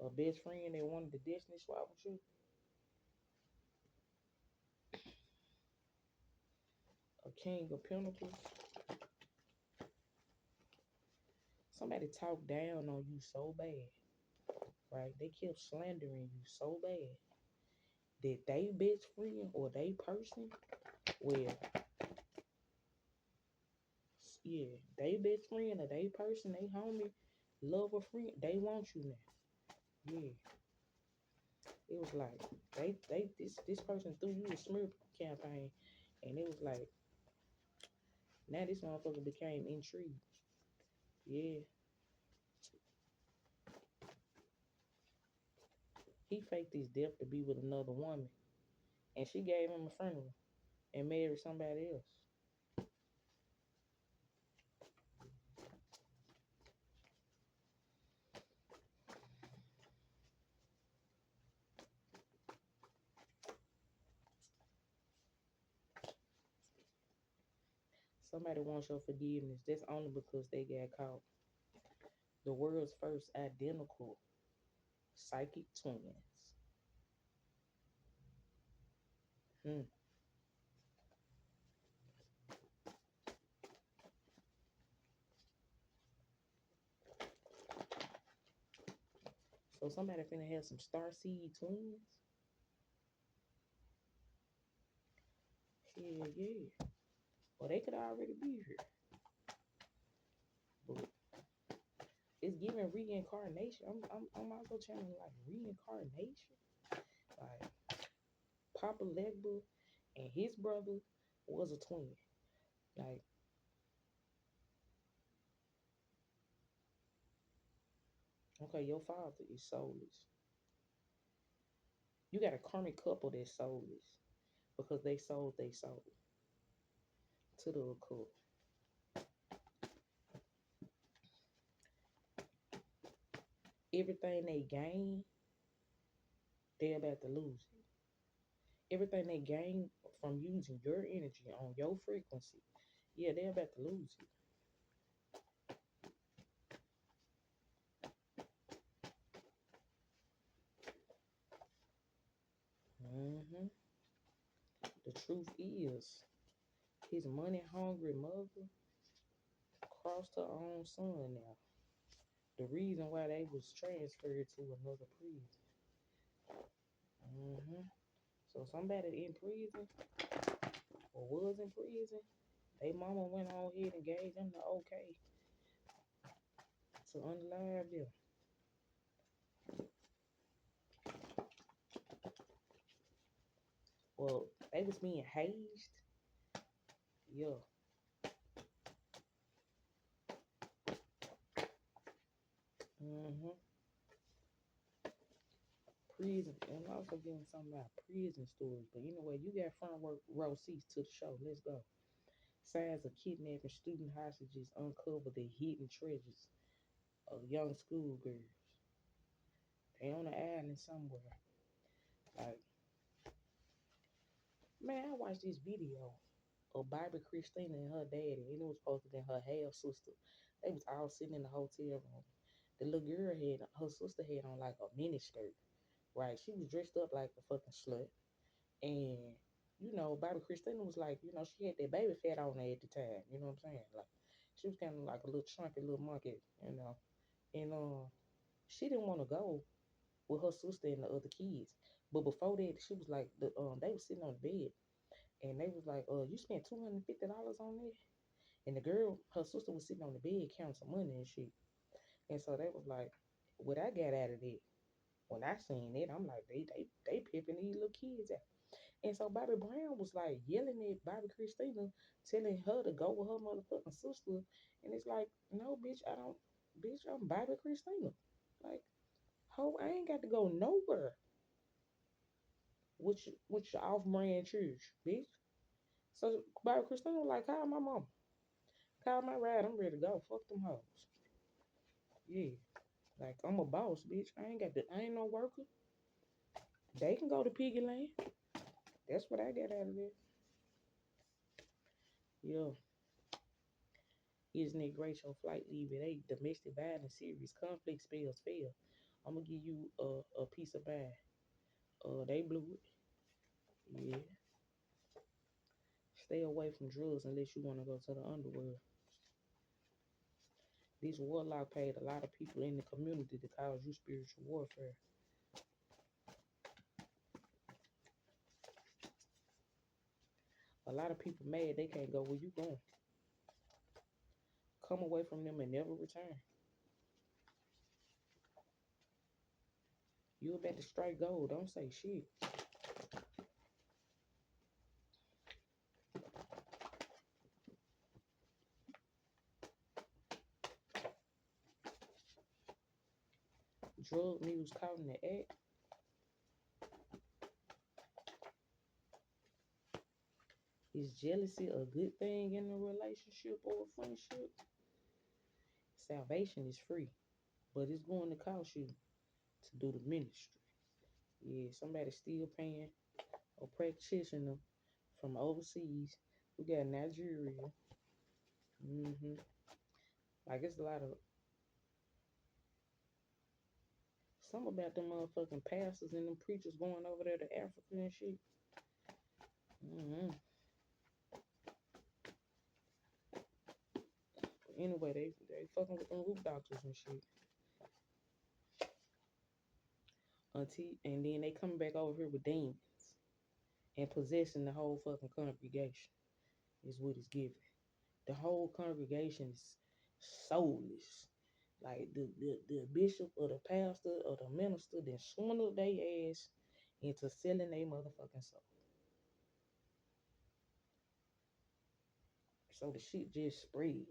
a best friend that wanted the Destiny swap with you. A king of pentacles. Somebody talked down on you so bad, right? They kept slandering you so bad that they best friend or they person, well, Yeah, they best friend or they person, they homie, love or friend, they want you now. Yeah, it was like this person threw you a Smurf campaign, and it was like now this motherfucker became intrigued. Yeah, he faked his death to be with another woman, and she gave him a funeral and married somebody else. Somebody wants your forgiveness. That's only because they got caught. The world's first identical psychic twins. Hmm. So somebody finna have some star seed twins? Hell yeah. Well, they could already be here. But it's giving reincarnation. I'm also channeling like reincarnation. Like Papa Legba and his brother was a twin. Like, okay, your father is soulless. You got a karmic couple that's soulless because they sold their soul to the occult. Everything they gain, they're about to lose it. Everything they gain from using your energy on your frequency, yeah, they're about to lose it. Hmm. The truth is, his money hungry mother crossed her own son now. The reason why they was transferred to another prison. Hmm. So somebody in prison or was in prison, they mama went on ahead and gave them the okay to unalive them. Well, they was being hazed. Yeah. Hmm. Prison. And I'm also getting something about prison stories. But you know what? You got front row seats to the show. Let's go. Signs of kidnapping student hostages uncover the hidden treasures of young schoolgirls. They on the island somewhere. Like, man, I watched this video of Barbie Christina and her daddy, and it was posted in her half sister. They was all sitting in the hotel room. The little girl had her sister had on like a mini skirt, right? She was dressed up like a fucking slut. And Barbie Christina was like, she had that baby fat on her at the time. You know what I'm saying? Like she was kind of like a little chunky little monkey. And she didn't want to go with her sister and the other kids. But before that, she was like they was sitting on the bed and they was like, you spent $250 on this? And the girl, her sister was sitting on the bed counting some money and shit. And so they was like, what I got out of it, when I seen it, I'm like, they pimping these little kids out. And so Bobby Brown was like yelling at Bobby Christina, telling her to go with her motherfucking sister. And it's like, no, bitch, I don't, bitch, I'm Bobby Christina. Like, ho, I ain't got to go nowhere with your off brand church, bitch. So Bobby Christina was like, call my mom. Call my ride. I'm ready to go. Fuck them hoes. Yeah. Like, I'm a boss, bitch. I ain't no worker. They can go to Piggy Land. That's what I got out of it. Yeah. Isn't it great your flight leave at 8? Domestic violence series. Conflict spells fail. I'm gonna give you a piece of pie. They blew it. Yeah. Stay away from drugs unless you want to go to the underworld. This warlock paid a lot of people in the community to cause you spiritual warfare. A lot of people mad they can't go where you going. come away from them and never return. You about to strike gold. Don't say shit. Drug news caught in the act. Is jealousy a good thing in a relationship or a friendship? Salvation is free, but it's going to cost you to do the ministry. Yeah, somebody still paying a practitioner from overseas. We got Nigeria. Like it's a lot of some about them motherfucking pastors and them preachers going over there to Africa and shit. Anyway, they fucking with them root doctors and shit. And then they come back over here with demons and possessing the whole fucking congregation is what it's giving. The whole congregation is soulless. Like the bishop or the pastor or the minister then swindled their ass into selling their motherfucking soul. So the shit just spread.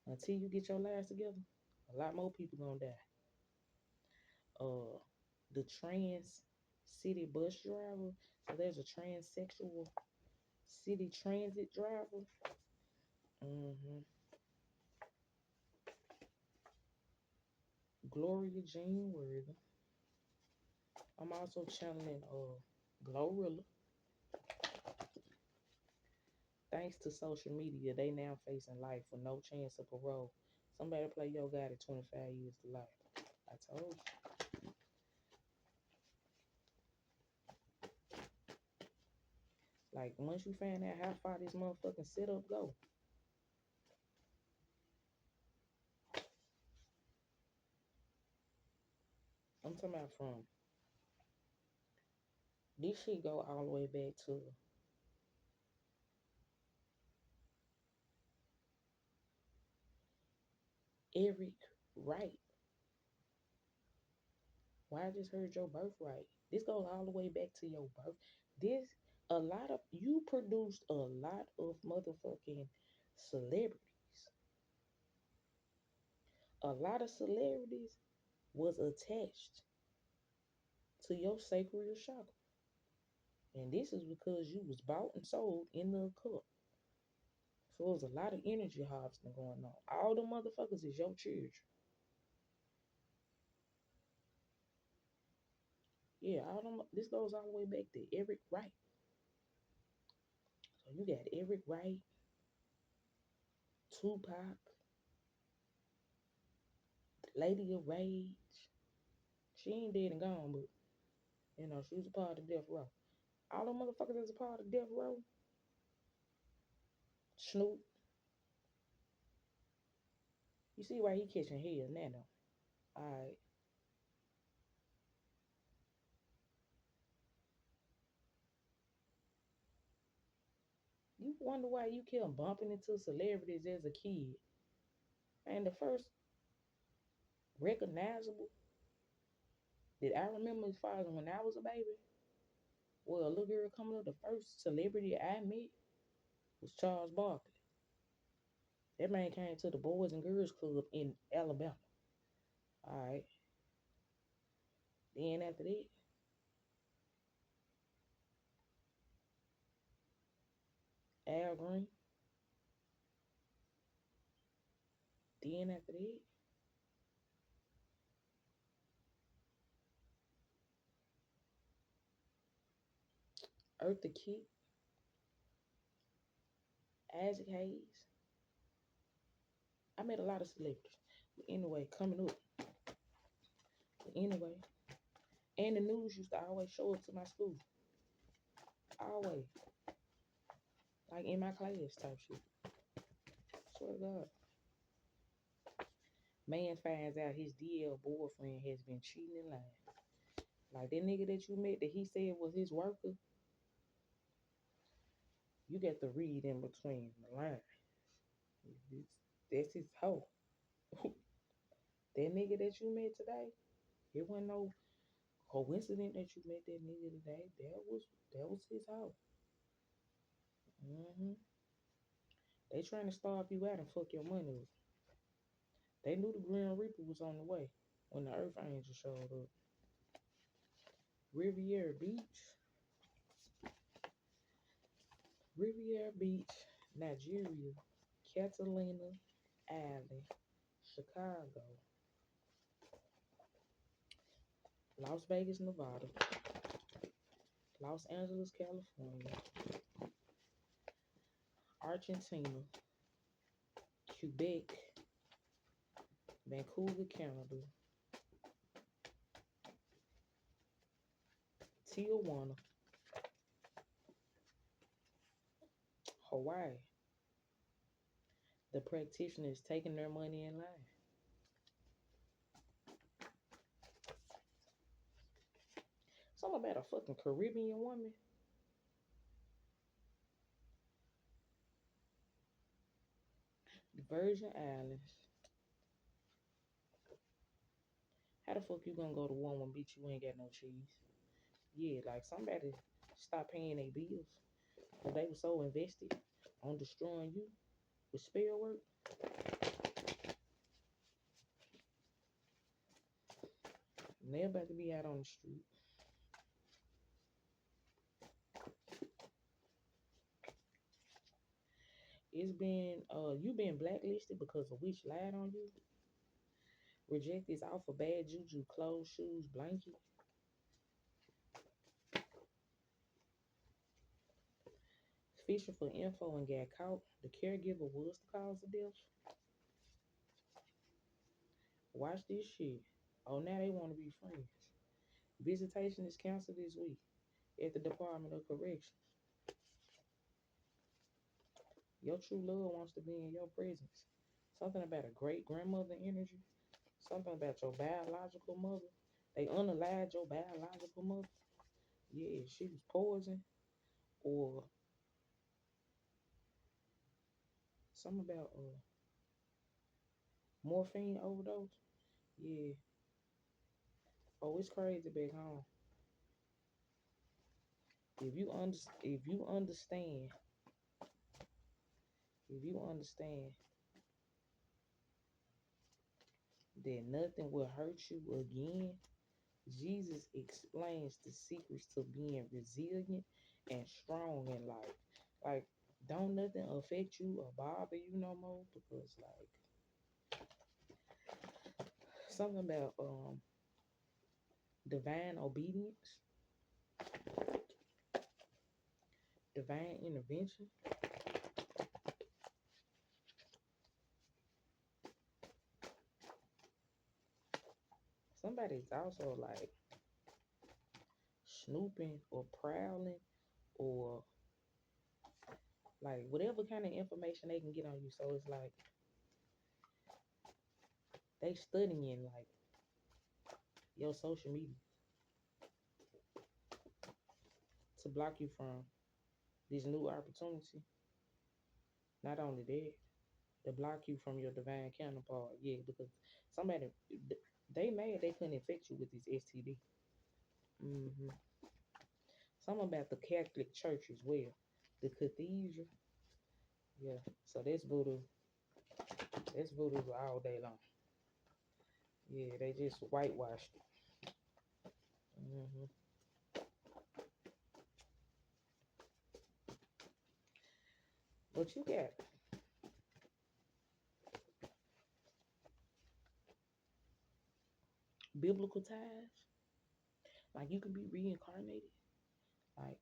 Until you get your lives together, a lot more people gonna die. The trans city bus driver. So there's a transsexual city transit driver. Gloria Jean Worthy. I'm also channeling Glorilla. Thanks to social media, they now facing life with no chance of parole. Somebody play Yo Gotti 25 years to life. I told you. Like, once you find out how far this motherfucking setup go, I'm talking about from, this shit go all the way back to Eric Wright. Why I just heard your birthright. This goes all the way back to your birth. You produced a lot of motherfucking celebrities. A lot of celebrities was attached to your sacral chakra. And this is because you was bought and sold in the cup. So there's a lot of energy harvesting going on. All the motherfuckers is your children. Yeah, this goes all the way back to Eric Wright. So you got Eric Wright, Tupac, Lady of Rage. She ain't dead and gone, but she was a part of Death Row. All the motherfuckers that's a part of Death Row. Snoop. You see why he catching hell now, though. Alright. You wonder why you kept bumping into celebrities as a kid. And the first recognizable that I remember as far as when I was a baby, well, a little girl coming up, the first celebrity I met was Charles Barkley. That man came to the Boys and Girls Club in Alabama. Alright. Then after that, Al Green. Then after that, Eartha Kitt, Isaac Hayes. I met a lot of celebrities. But anyway, coming up. But anyway, and the news used to always show up to my school. Always. Like in my class type shit. Swear to God. Man finds out his DL boyfriend has been cheating and lying. Like that nigga that you met that he said was his worker. You get to read in between the lines. That's his hoe. That nigga that you met today, it wasn't no coincidence that you met that nigga today. That was his hoe. hmm They trying to starve you out and fuck your money up. They knew the Grim Reaper was on the way when the Earth Angel showed up. Riviera Beach, Riviera Beach, Nigeria, Catalina Island, Chicago, Las Vegas, Nevada, Los Angeles, California, Argentina, Quebec, Vancouver, Canada, Tijuana, Hawaii. The practitioners taking their money in line. Something about a fucking Caribbean woman. The Virgin Islands. How the fuck you gonna go to one when bitch you ain't got no cheese? Yeah, like somebody stop paying their bills because they were so invested on destroying you with spell work. And they're about to be out on the street. It's been you been blacklisted because a witch lied on you. Reject this offer, bad juju, clothes, shoes, blanket. Fishing for info and got caught. The caregiver was the cause of death. Watch this shit. Oh, now they want to be friends. Visitation is canceled this week at the Department of Corrections. Your true love wants to be in your presence. Something about a great grandmother energy. Something about your biological mother. They unalived your biological mother. Yeah, she was poisoned or something about morphine overdose. Yeah. Oh, it's crazy back home. If you understand, if you understand that nothing will hurt you again, Jesus explains the secrets to being resilient and strong in life. Like, don't nothing affect you or bother you no more because like something about divine obedience, divine intervention. Somebody's also like snooping or prowling or like whatever kind of information they can get on you. So it's like they studying like your social media to block you from this new opportunity. Not only that, to block you from your divine counterpart. Yeah, because somebody they mad they couldn't infect you with this STD. hmm Something about the Catholic Church as well. The cathedral. Yeah. So that's voodoo. That's voodoo all day long. Yeah, they just whitewashed it. hmm But you got biblical ties. Like you can be reincarnated. Like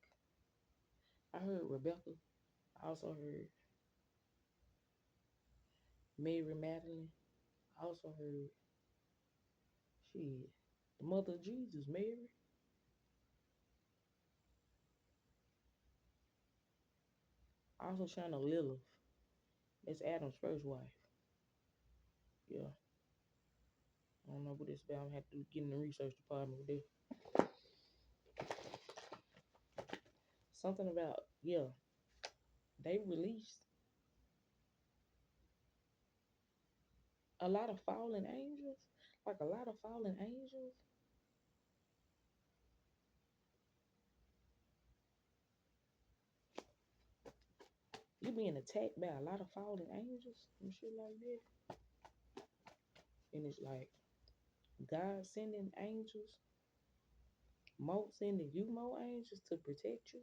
I heard Rebecca. I also heard Mary Magdalene. I also heard she the mother of Jesus, Mary. Also China Lilith. That's Adam's first wife. Yeah. I don't know what it's about. I'm gonna have to get in the research department with that. Something about yeah. They released a lot of fallen angels. Like a lot of fallen angels. You being attacked by a lot of fallen angels and shit like that. And it's like God sending angels, sending you more angels to protect you.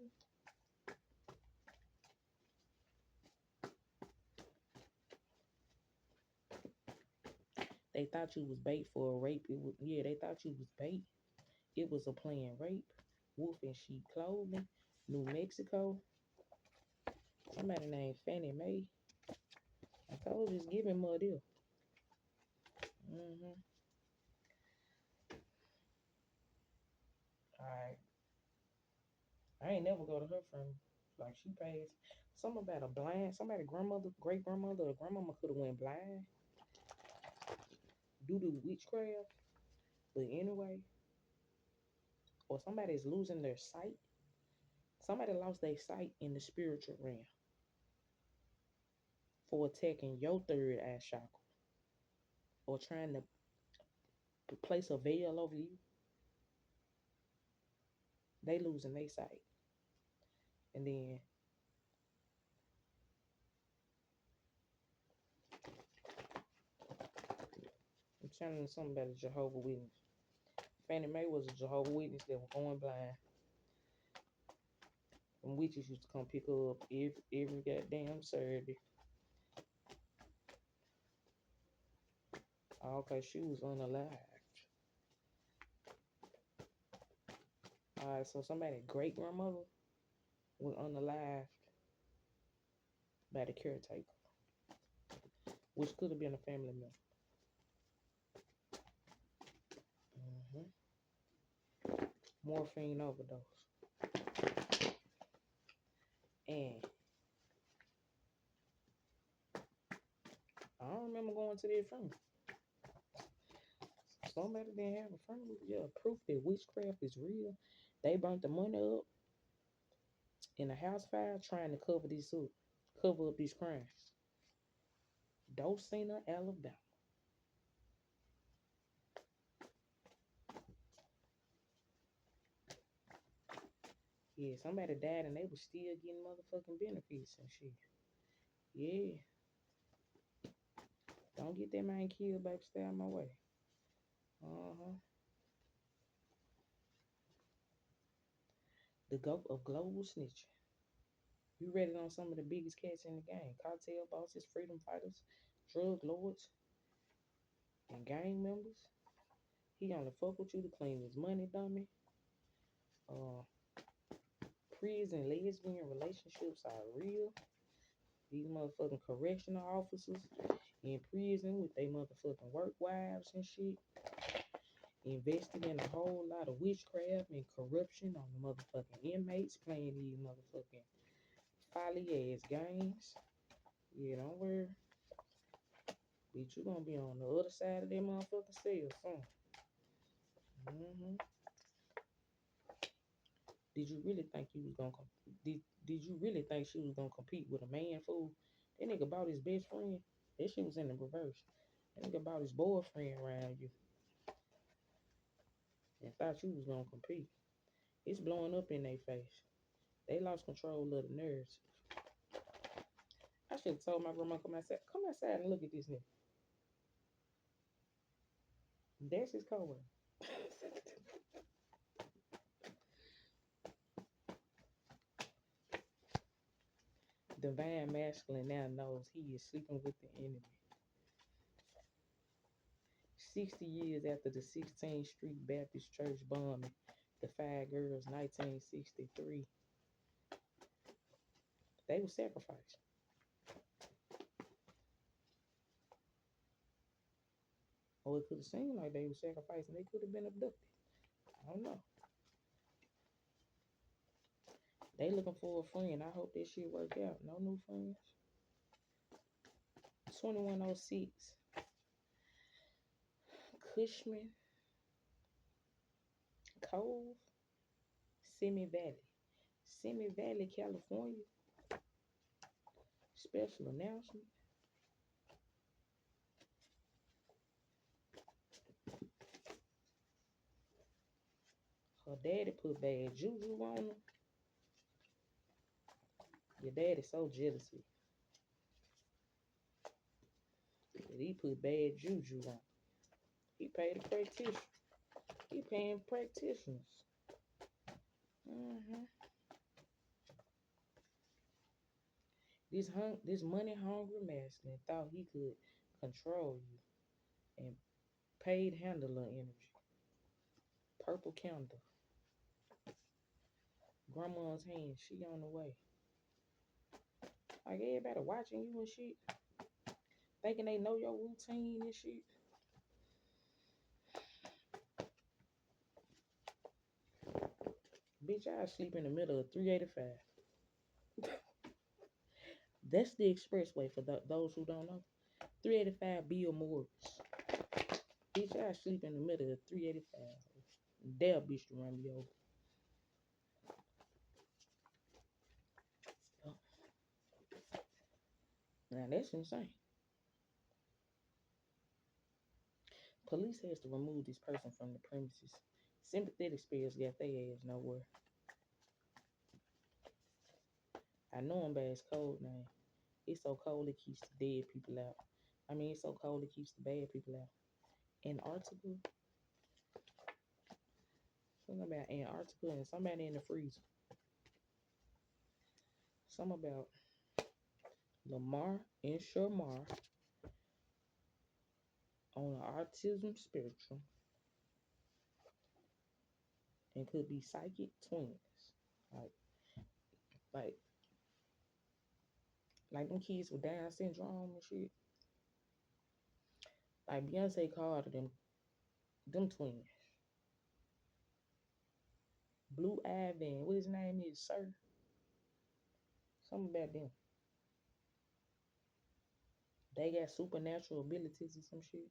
They thought you was bait for a rape. They thought you was bait. It was a planned rape. Wolf in sheep clothing. New Mexico. Somebody named Fannie Mae. I told you it's giving more deal. Mm-hmm. Alright. I ain't never go to her from like she passed. Something about a blind, somebody grandmother, great grandmother, or grandmama could have went blind due to witchcraft. But anyway, or somebody's losing their sight. Somebody lost their sight in the spiritual realm for attacking your third eye chakra or trying to place a veil over you. They losing their sight. And then I'm telling you something about a Jehovah Witness. Fannie Mae was a Jehovah Witness that was going blind. And witches used to come pick her up every goddamn Saturday. Okay, she was unalived. Alright, so somebody great grandmother was unalived by the caretaker, which could have been a family member. Mm-hmm. Morphine overdose. And I don't remember going to their funeral. Somebody didn't have a funeral. Yeah, proof that witchcraft is real. They burnt the money up in a house fire trying to cover up these crimes. Dosina, Alabama. Yeah, somebody died and they were still getting motherfucking benefits and shit. Yeah. Don't get that man killed, baby. Stay out my way. Uh-huh. The goat of global snitching. You read it on some of the biggest cats in the game. Cartel bosses, freedom fighters, drug lords, and gang members. He only fuck with you to clean his money, dummy. Uh, Prison lesbian relationships are real. These motherfucking correctional officers in prison with they motherfucking work wives and shit. Invested in a whole lot of witchcraft and corruption on the motherfucking inmates playing these motherfucking folly ass games. Yeah, don't worry. Bitch, you gonna be on the other side of that motherfucking cell soon. Mm-hmm. Did you really think you was gonna did you really think she was gonna compete with a man fool? That nigga bought his best friend. That shit was in the reverse. That nigga bought his boyfriend around you and thought you was gonna compete. It's blowing up in their face. They lost control of the nerves. I should have told my grandma come outside and look at this nigga. That's his coworker. Divine masculine now knows he is sleeping with the enemy. 60 years after the 16th Street Baptist Church bombing, the five girls, 1963, they were sacrificed. Or it could have seemed like they were sacrificed and they could have been abducted. I don't know. They looking for a friend. I hope this shit work out. No new friends. 2106 Cushman Cove, Simi Valley. Simi Valley, California. Special announcement. Her daddy put bad juju on her. Your daddy's so jealous of you. He put bad juju on. He paid a practitioner. He paying practitioners. Mm-hmm. This money hungry masculine thought he could control you and paid handler energy. Purple candle. Grandma's hand. She on the way. Like everybody watching you and shit. Thinking they know your routine and shit. Bitch, I sleep in the middle of 385. That's the expressway for those who don't know. 385 Bill Morris. Bitch, I sleep in the middle of 385. Dare bitch to run me over. Now that's insane. Police has to remove this person from the premises. Sympathetic spirits got their ass nowhere. I know him by his code name. It's so cold it keeps the dead people out. I mean, it's so cold it keeps the bad people out. Antarctica? Something about Antarctica and somebody in the freezer. Something about Lamar and Shamar on an autism spectrum and could be psychic twins. Like, like, like them kids with Down syndrome and shit. Like Beyonce called them twins. Blue Ivan, what his name is, Sir? Something about them. They got supernatural abilities or some shit.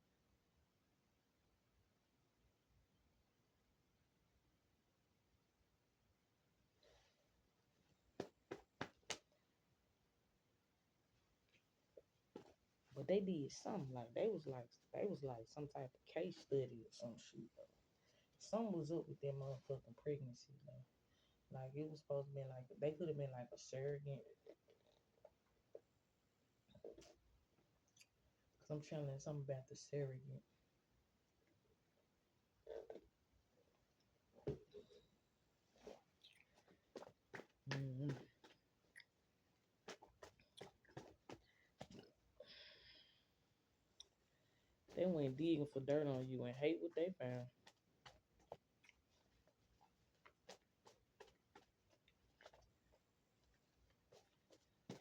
But they did something like they was like some type of case study or some shit though. Something was up with their motherfucking pregnancy though. Like it was supposed to be like they could have been like a surrogate. Cause I'm channeling something about the surrogate. Mm-hmm. They went digging for dirt on you and hate what they found.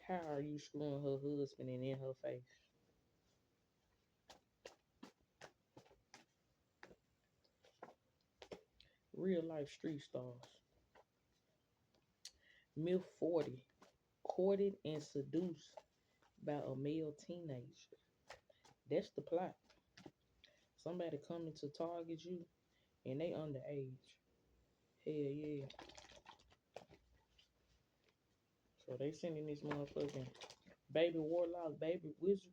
How are you screwing her husband and in her face? Real life street stars. Myth 40. Courted and seduced by a male teenager. That's the plot. Somebody coming to target you and they underage. Hell yeah. So they sending this motherfucking baby warlock, baby wizard.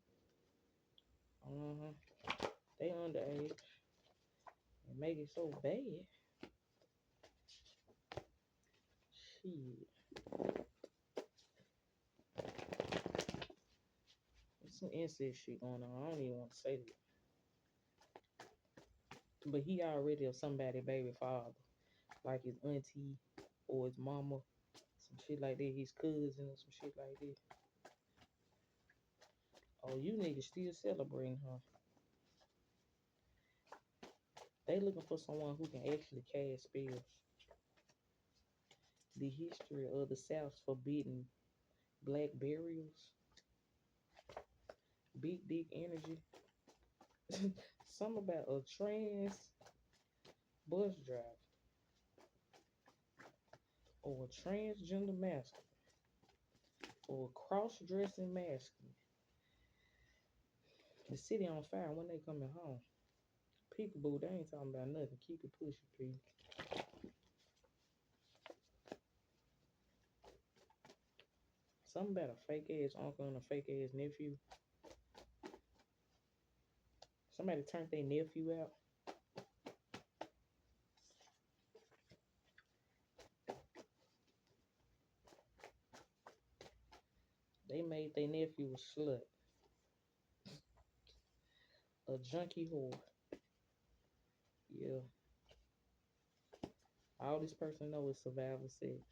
They underage. And make it so bad. Shit. There's some incest shit going on. I don't even want to say that. But he already of somebody baby father. Like his auntie or his mama. Some shit like that. His cousin or some shit like that. Oh, you niggas still celebrating her. They looking for someone who can actually cast spells. The history of the South's forbidden black burials. Big dick energy. Something about a trans bus driver. Or a transgender masculine. Or a cross-dressing masculine. The city on fire when they coming home. Peekaboo, they ain't talking about nothing. Keep it pushing, P. Something about a fake ass uncle and a fake ass nephew. Somebody turned their nephew out. They made their nephew a slut, a junkie whore. Yeah. All this person know is survival sex.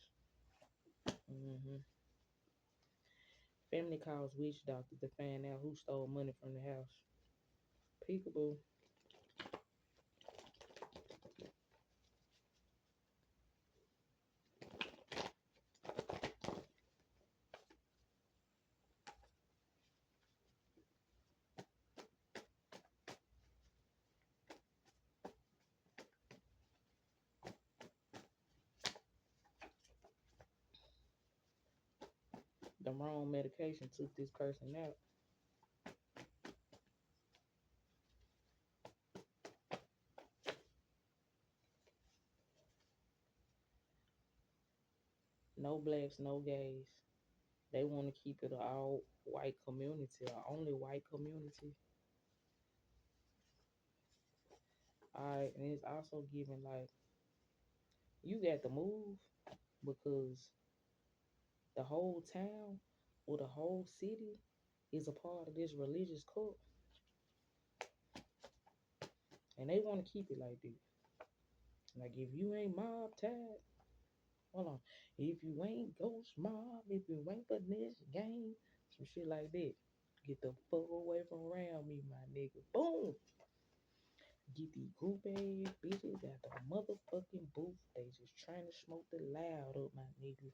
Family calls witch doctor to find out who stole money from the house. Peekaboo. The wrong medication took this person out. No blacks, no gays. They want to keep it an all white community, or only white community. Alright, and it's also giving like you got to move because the whole town or the whole city is a part of this religious cult. And they want to keep it like this. Like if you ain't mob tied, hold on. If you ain't ghost mob, if you ain't for this game, some shit like that. Get the fuck away from around me, my nigga. Boom! Get these group ass bitches at the motherfucking booth. They just trying to smoke the loud up, my nigga.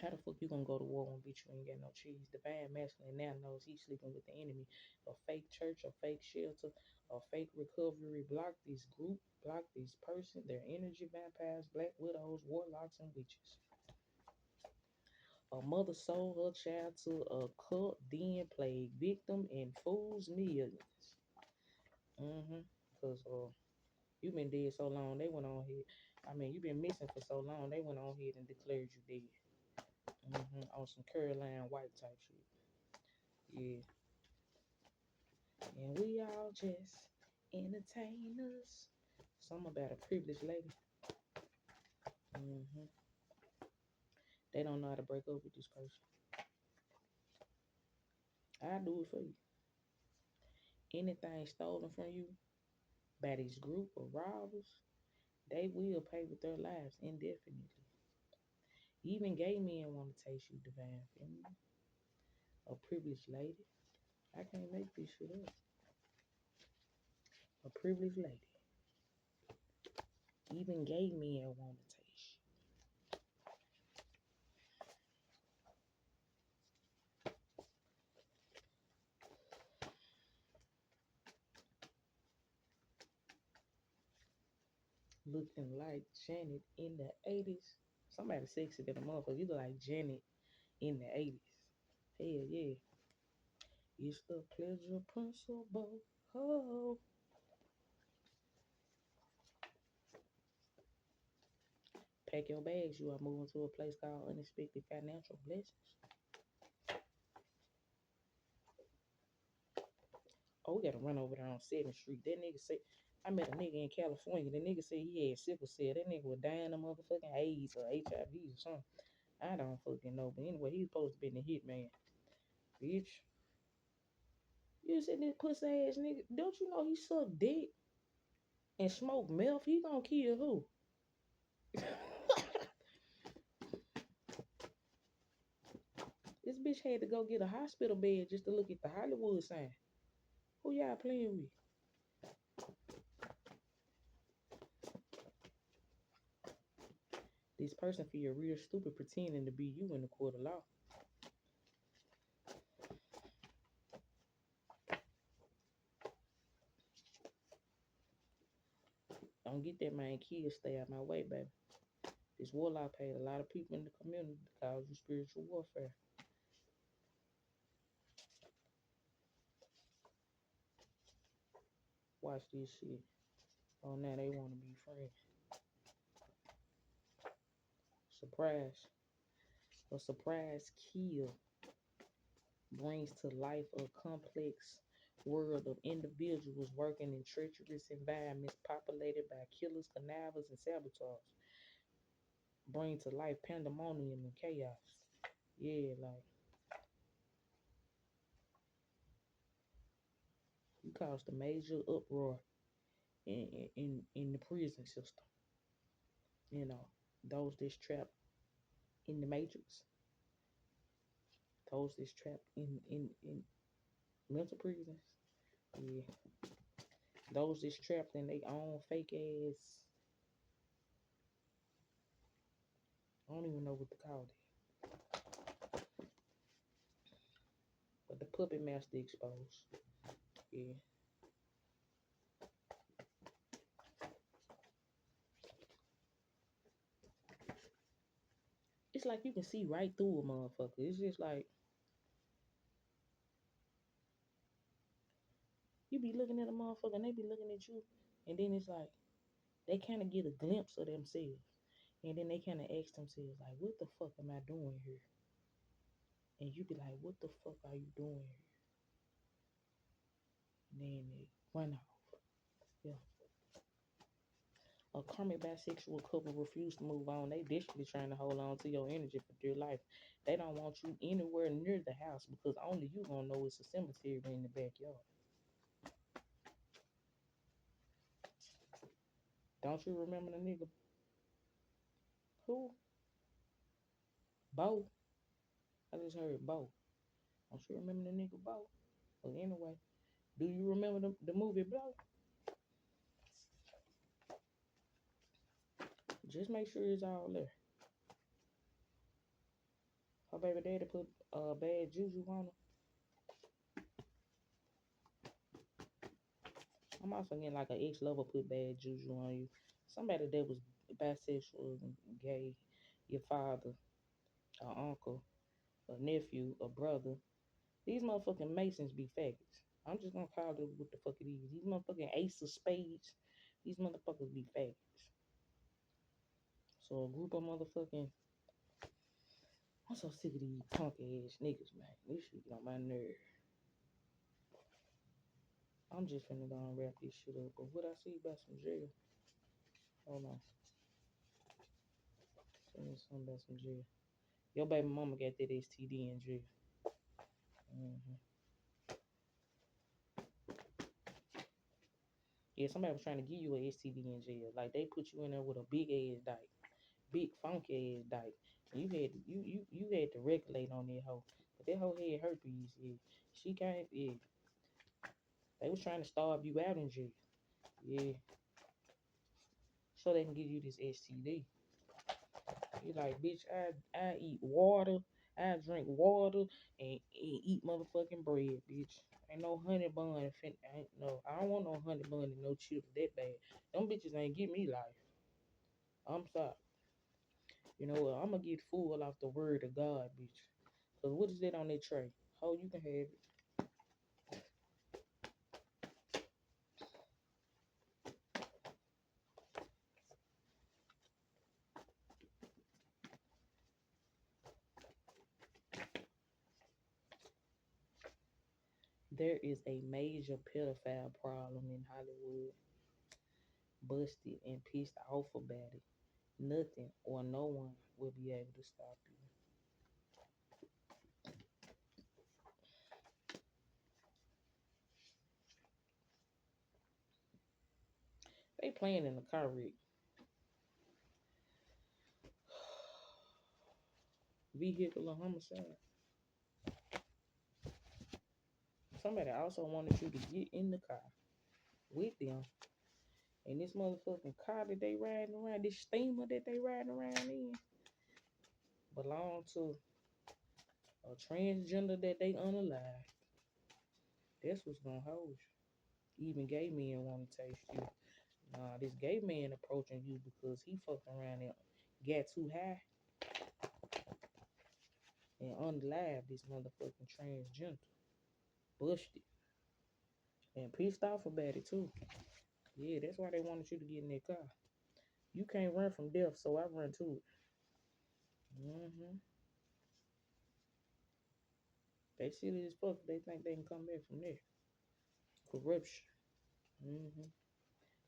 How the fuck you gonna go to war when bitch you ain't got no cheese? Divine masculine now knows he's sleeping with the enemy. A fake church, a fake shelter, a fake recovery. Block this group, block this person, their energy vampires, black widows, warlocks, and witches. A mother sold her child to a cult, then played victim and fools millions. Cause you been dead so long, they went on ahead. I mean, you been missing for so long, they went on ahead and declared you dead. On some Caroline White type shit. Yeah. And we all just entertainers. Something about a privileged lady. They don't know how to break up with this person. I do it for you. Anything stolen from you by this group of robbers, they will pay with their lives indefinitely. Even gay men want to taste you, divine feminine. A privileged lady. I can't make this shit up. A privileged lady. Even gay men want to taste you. Looking like Janet in the 80s. Somebody sexy than a motherfucker. You look like Janet in the 80s. Hell yeah. It's the pleasure principle. Oh. Pack your bags. You are moving to a place called Unexpected Financial Blessings. Oh, we gotta run over there on 7th Street. That nigga said, I met a nigga in California. The nigga said he had sickle cell. That nigga was dying of motherfucking AIDS or HIV or something. I don't fucking know. But anyway, he's supposed to be the hitman. Bitch. You said this pussy ass nigga. Don't you know he sucked dick and smoked meth? He gonna kill who? This bitch had to go get a hospital bed just to look at the Hollywood sign. Who y'all playing with? This person feel real stupid pretending to be you in the court of law. Don't get that man kid, stay out my way, baby. This warlock paid a lot of people in the community to cause you spiritual warfare. Watch this shit. Oh, now they want to be friends. Surprise. A surprise kill brings to life a complex world of individuals working in treacherous environments populated by killers, connivers, and saboteurs. Bring to life pandemonium and chaos. Yeah, like you caused a major uproar in the prison system. You know, those that's trapped in the matrix, those that's trapped in mental prisons. Yeah, those that's trapped in their own fake ass. I don't even know what to call it, but the puppet master exposed. Yeah, it's like you can see right through a motherfucker. It's just like you be looking at a motherfucker and they be looking at you, and then it's like they kind of get a glimpse of themselves, and then they kind of ask themselves like, "What the fuck am I doing here?" And you be like, "What the fuck are you doing here?" And then they run off. Yeah. A karmic bisexual couple refuse to move on. They desperately trying to hold on to your energy for dear life. They don't want you anywhere near the house because only you gonna know it's a cemetery in the backyard. Don't you remember the nigga who? Bo. I just heard Bo. Don't you remember the nigga Bo? Well, anyway, do you remember the movie Blow? Just make sure it's all there. Her baby daddy put bad juju on her. I'm also getting like an ex-lover put bad juju on you. Somebody that was bisexual, gay, your father, an uncle, a nephew, a brother. These motherfucking Masons be faggots. I'm just gonna call it what the fuck it is. These motherfucking ace of spades. These motherfuckers be faggots. So a group of motherfucking I'm so sick of these punk ass niggas, man. This shit get on my nerve. I'm just finna go and wrap this shit up. But what I see about some jail? Hold on. Tell me something about some jail. Your baby mama got that STD in jail. hmm Yeah, somebody was trying to give you a STD in jail. Like they put you in there with a big ass dyke, big funky ass dyke. And you had to regulate on that hoe. But that hoe had herpes. Yeah, she can't. Yeah, they was trying to starve you out in jail. Yeah, so they can give you this STD. You like, bitch, I eat water, I drink water, and eat motherfucking bread, bitch. Ain't no honey bun, ain't no, I don't want no honey bun and no chips that bad. Them bitches ain't give me life. I'm sorry. You know what? I'm gonna get full off the word of God, bitch. Cause what is that on that tray? Oh, you can have it. There is a major pedophile problem in Hollywood. Busted and pissed off about it. Nothing or no one will be able to stop you. They playing in the car wreck. Vehicular homicide. Somebody also wanted you to get in the car with them. And this motherfucking car that they riding around, this steamer that they riding around in, belong to a transgender that they unalive. That's what's gonna hold you. Even gay men want to taste you. Nah, this gay man approaching you because he fucking around and got too high and unalive this motherfucking transgender. Busted and pissed off about it too. Yeah, that's why they wanted you to get in their car. You can't run from death, so I run to it. hmm They silly as fuck. They think they can come back from there. Corruption. Hmm.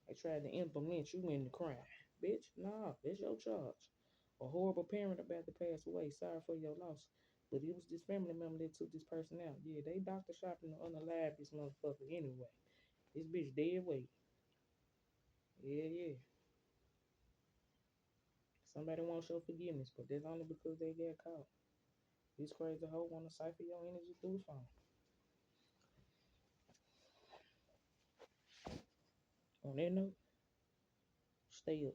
They tried to implement you in the crime. Bitch, nah, that's your charge. A horrible parent about to pass away. Sorry for your loss. But it was this family member that took this person out. Yeah, they doctor shopping to unalive this motherfucker anyway. This bitch dead weight. Yeah, yeah. Somebody wants your forgiveness, but that's only because they got caught. This crazy hoe wanna cipher your energy through the phone. On that note, stay up.